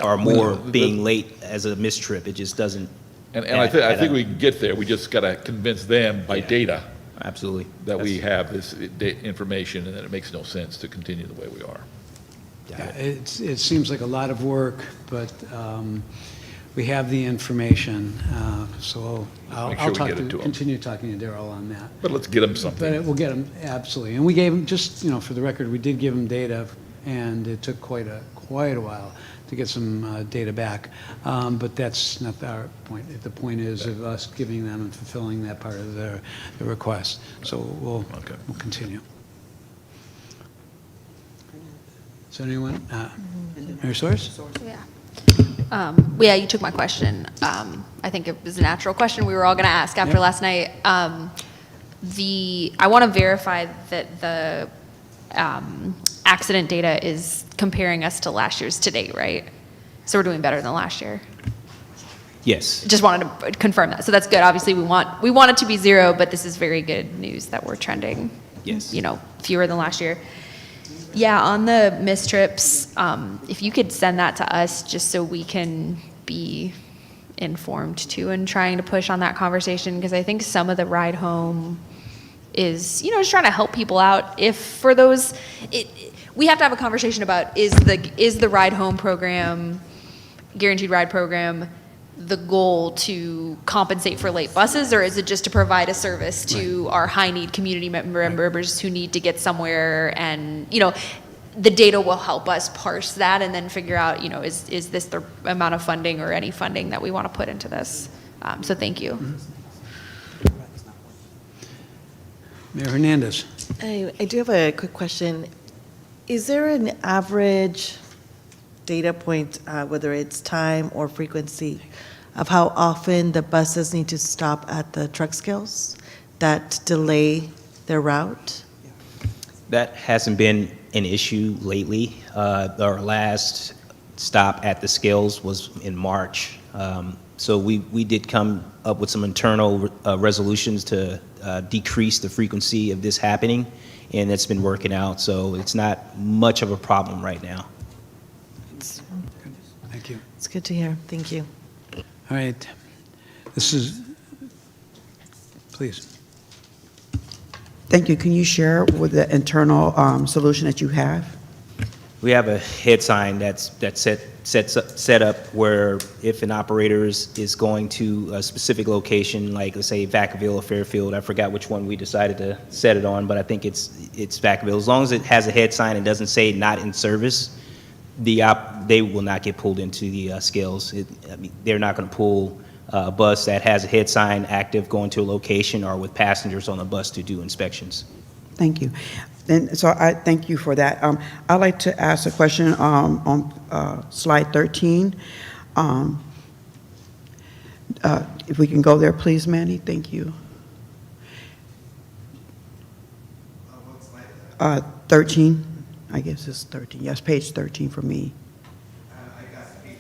or more being late as a missed trip. It just doesn't. And I think we can get there. We just got to convince them by data. Absolutely. That we have this information, and that it makes no sense to continue the way we are. Yeah, it seems like a lot of work, but we have the information, so I'll continue talking to Daryl on that. But let's get them something. But we'll get them, absolutely. And we gave them, just, for the record, we did give them data, and it took quite a while to get some data back. But that's not our point. The point is of us giving them and fulfilling that part of the request. So we'll continue. Is there anyone? Mayor Soares? Yeah, you took my question. I think it was a natural question we were all going to ask after last night. I want to verify that the accident data is comparing us to last year's to date, right? So we're doing better than last year. Yes. Just wanted to confirm that. So that's good. Obviously, we want it to be zero, but this is very good news that we're trending. Yes. Fewer than last year. Yeah, on the missed trips, if you could send that to us just so we can be informed too and trying to push on that conversation, because I think some of the ride home is, just trying to help people out. If for those, we have to have a conversation about is the ride home program, guaranteed ride program, the goal to compensate for late buses, or is it just to provide a service to our high need community members who need to get somewhere? And the data will help us parse that and then figure out is this the amount of funding or any funding that we want to put into this. So thank you. Mayor Hernandez. I do have a quick question. Is there an average data point, whether it's time or frequency, of how often the buses need to stop at the truck scales that delay their route? That hasn't been an issue lately. Our last stop at the scales was in March. So we did come up with some internal resolutions to decrease the frequency of this happening, and it's been working out. So it's not much of a problem right now. Thank you. It's good to hear. Thank you. All right. Please. Thank you. Can you share with the internal solution that you have? We have a head sign that's set up where if an operator is going to a specific location, like let's say Vacaville or Fairfield, I forgot which one we decided to set it on, but I think it's Vacaville. As long as it has a head sign and doesn't say not in service, they will not get pulled into the scales. They're not going to pull a bus that has a head sign active going to a location or with passengers on the bus to do inspections. Thank you. And so I thank you for that. I'd like to ask a question on slide 13. If we can go there, please, Manny. Thank you. 13. I guess it's 13. Yes, page 13 for me. I got page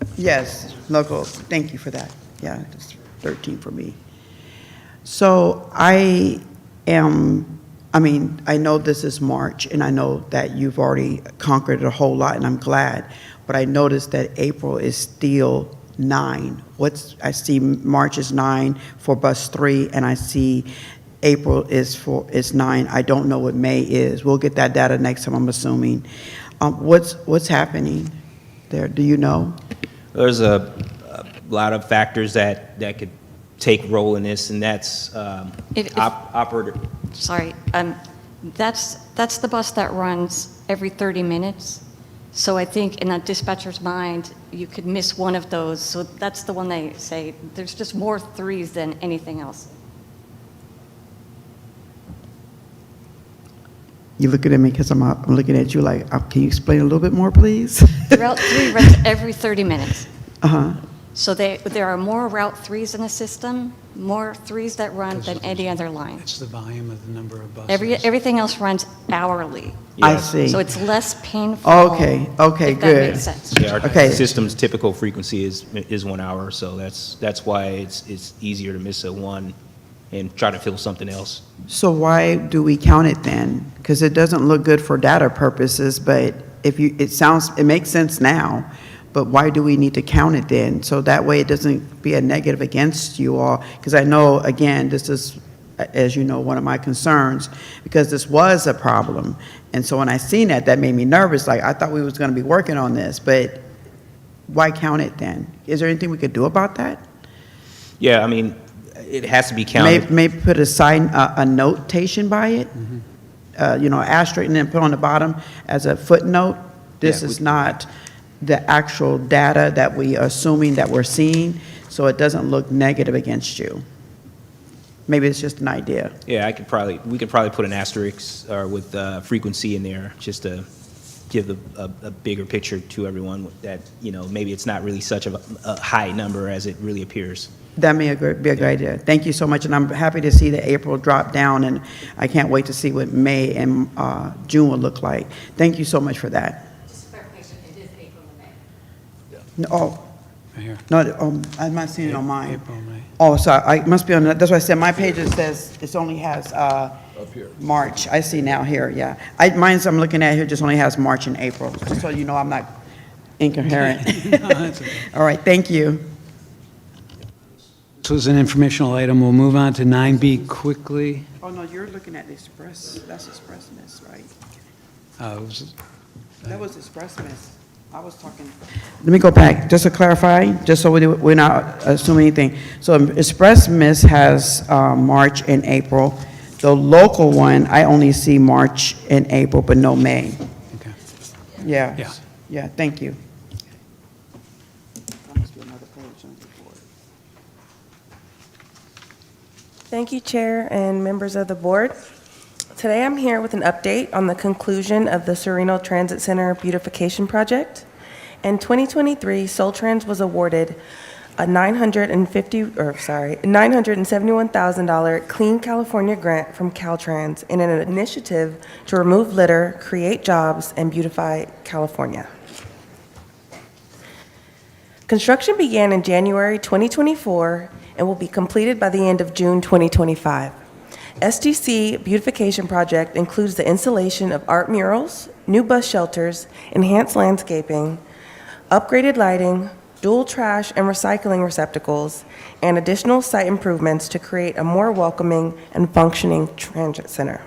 50. Yes, local. Thank you for that. Yeah, it's 13 for me. So I know this is March, and I know that you've already conquered a whole lot, and I'm glad, but I noticed that April is still 9. I see March is 9 for bus 3, and I see April is 9. I don't know what May is. We'll get that data next time, I'm assuming. What's happening there? Do you know? There's a lot of factors that could take role in this, and that's operator. Sorry, that's the bus that runs every 30 minutes. So I think in a dispatcher's mind, you could miss one of those. So that's the one they say, there's just more 3s than anything else. You're looking at me because I'm looking at you like, can you explain a little bit more, please? Route 3 runs every 30 minutes. Uh-huh. So there are more Route 3s in the system, more 3s that run than any other line. It's the volume of the number of buses. Everything else runs hourly. I see. So it's less painful. Okay, okay, if that good. makes sense. Yeah, our Okay. system's typical frequency is 1 hour, so that's why it's easier to miss a one and try to fill something else. So why do we count it then? Because it doesn't look good for data purposes, but it makes sense now, but why do we need to count it then? So that way it doesn't be a negative against you all, because I know, again, this is, as you know, one of my concerns, because this was a problem. And so when I seen that made me nervous, like I thought we was gonna be working on this, but why count it then? Is there anything we could do about that? Yeah, I mean, it has to be counted. Maybe put a notation by it, asterisk, and then put on the bottom as a footnote, this Yeah, is not the actual data that we are assuming that we're seeing, so it doesn't look negative against you. Maybe it's just an idea. Yeah, we could probably put an asterisk or with frequency in there just to give a bigger picture to everyone that, maybe it's not really such a high number as it really appears. That may be a good idea. Thank you so much, and I'm happy to see that April drop down, and I can't wait to see what May and June will look like. Thank you so much for that. Just clarification, it is April and May. No, oh, Right here. no, I'm not seeing it on mine. April, May. Oh, so I must be on, that's why I said my page it says, it only has March. I see now here, yeah. Mine's I'm looking at here just only has March and April, just so you know I'm not incoherent. No, that's okay. All right, thank you. This was an informational item. We'll move on to 9B quickly. Oh, no, you're looking at that's Express Miss, right? That was Express Miss. I was talking. Let me go back, just to clarify, just so we're not assuming anything. So Express Miss has March and April. The local one, I only see March and April, but no May. Okay. Yeah. Yeah. Thank you. Thank you, Chair and members of the board. Today I'm here with an update on the conclusion of the Sereno Transit Center beautification project. In 2023, Soltrans was awarded a $971,000 Clean California grant from Caltrans in an initiative to remove litter, create jobs, and beautify California. Construction began in January 2024 and will be completed by the end of June 2025. STC beautification project includes the installation of art murals, new bus shelters, enhanced landscaping, upgraded lighting, dual trash and recycling receptacles, and additional site improvements to create a more welcoming and functioning transit center.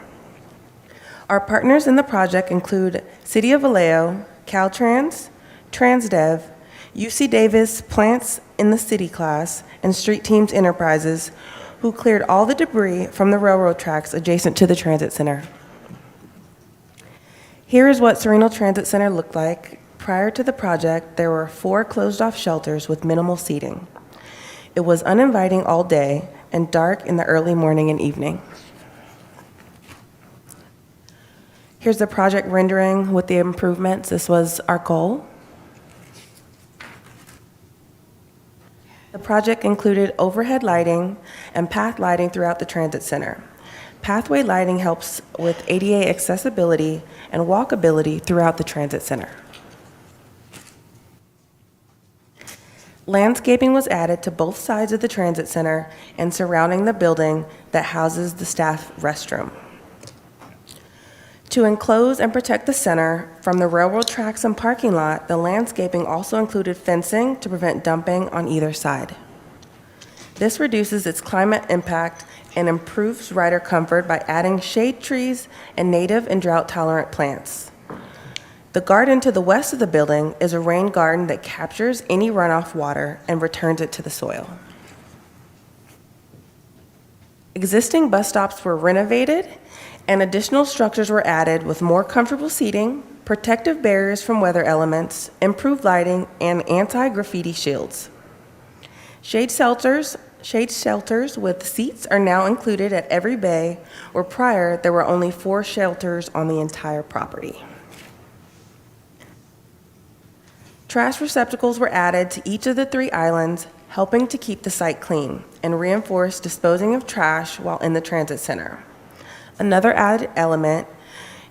Our partners in the project include City of Vallejo, Caltrans, Transdev, UC Davis Plants in the City class, and Street Teams Enterprises, who cleared all the debris from the railroad tracks adjacent to the transit center. Here is what Sereno Transit Center looked like. Prior to the project, there were 4 closed-off shelters with minimal seating. It was uninviting all day and dark in the early morning and evening. Here's the project rendering with the improvements. This was our goal. The project included overhead lighting and path lighting throughout the transit center. Pathway lighting helps with ADA accessibility and walkability throughout the transit center. Landscaping was added to both sides of the transit center and surrounding the building that houses the staff restroom. To enclose and protect the center from the railroad tracks and parking lot, the landscaping also included fencing to prevent dumping on either side. This reduces its climate impact and improves rider comfort by adding shade trees and native and drought-tolerant plants. The garden to the west of the building is a rain garden that captures any runoff water and returns it to the soil. Existing bus stops were renovated and additional structures were added with more comfortable seating, protective barriers from weather elements, improved lighting, and anti-graffiti shields. Shade shelters with seats are now included at every bay, where prior there were only 4 shelters on the entire property. Trash receptacles were added to each of the 3 islands, helping to keep the site clean and reinforce disposing of trash while in the transit center. Another added element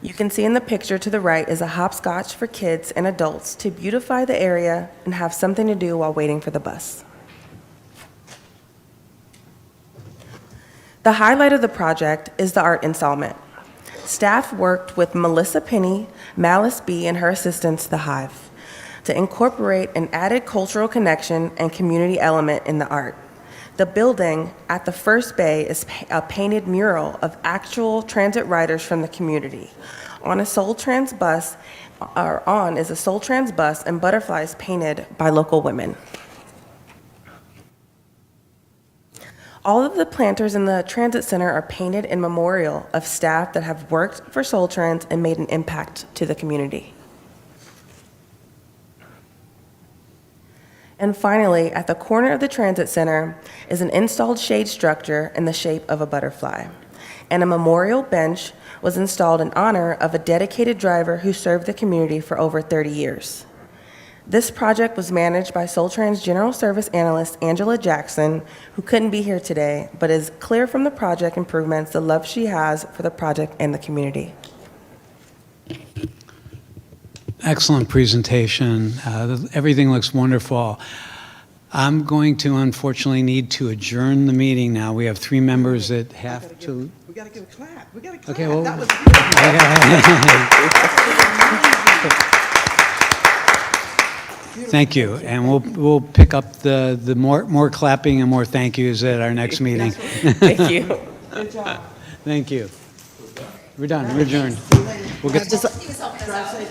you can see in the picture to the right is a hopscotch for kids and adults to beautify the area and have something to do while waiting for the bus. The highlight of the project is the art installment. Staff worked with Melissa Penny, Malice B., and her assistants, The Hive, to incorporate an added cultural connection and community element in the art. The building at the first bay is a painted mural of actual transit riders from the community. On a Soltrans bus, is a Soltrans bus and butterflies painted by local women. All of the planters in the transit center are painted in memorial of staff that have worked for Soltrans and made an impact to the community. And finally, at the corner of the transit center is an installed shade structure in the shape of a butterfly. And a memorial bench was installed in honor of a dedicated driver who served the community for over 30 years. This project was managed by Soltrans General Service Analyst Angela Jackson, who couldn't be here today, but is clear from the project improvements the love she has for the project and the community. Excellent presentation. Everything looks wonderful. I'm going to unfortunately need to adjourn the meeting now. We have 3 members that have to. We got to give a clap. We got to clap. Okay, well. That was Thank you, and we'll pick up the more clapping and more thank yous at our next meeting. Thank you. Good job. Thank you. We're done. We're adjourned. We'll get.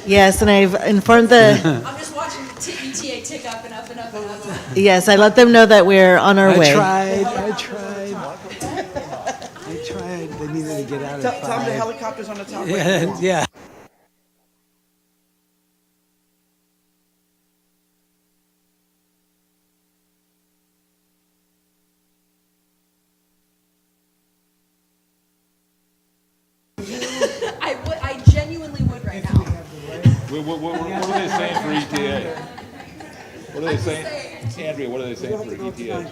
Yes, and I've informed the, I'm just watching the ETA tick up and up and up and up. yes, I let them know that we're on our way. I tried. They needed to get out at 5. Tell them the helicopter's on the top. Yeah. I genuinely would right now. What are they saying for ETA? What are they saying? Andrea, what are they saying for ETA?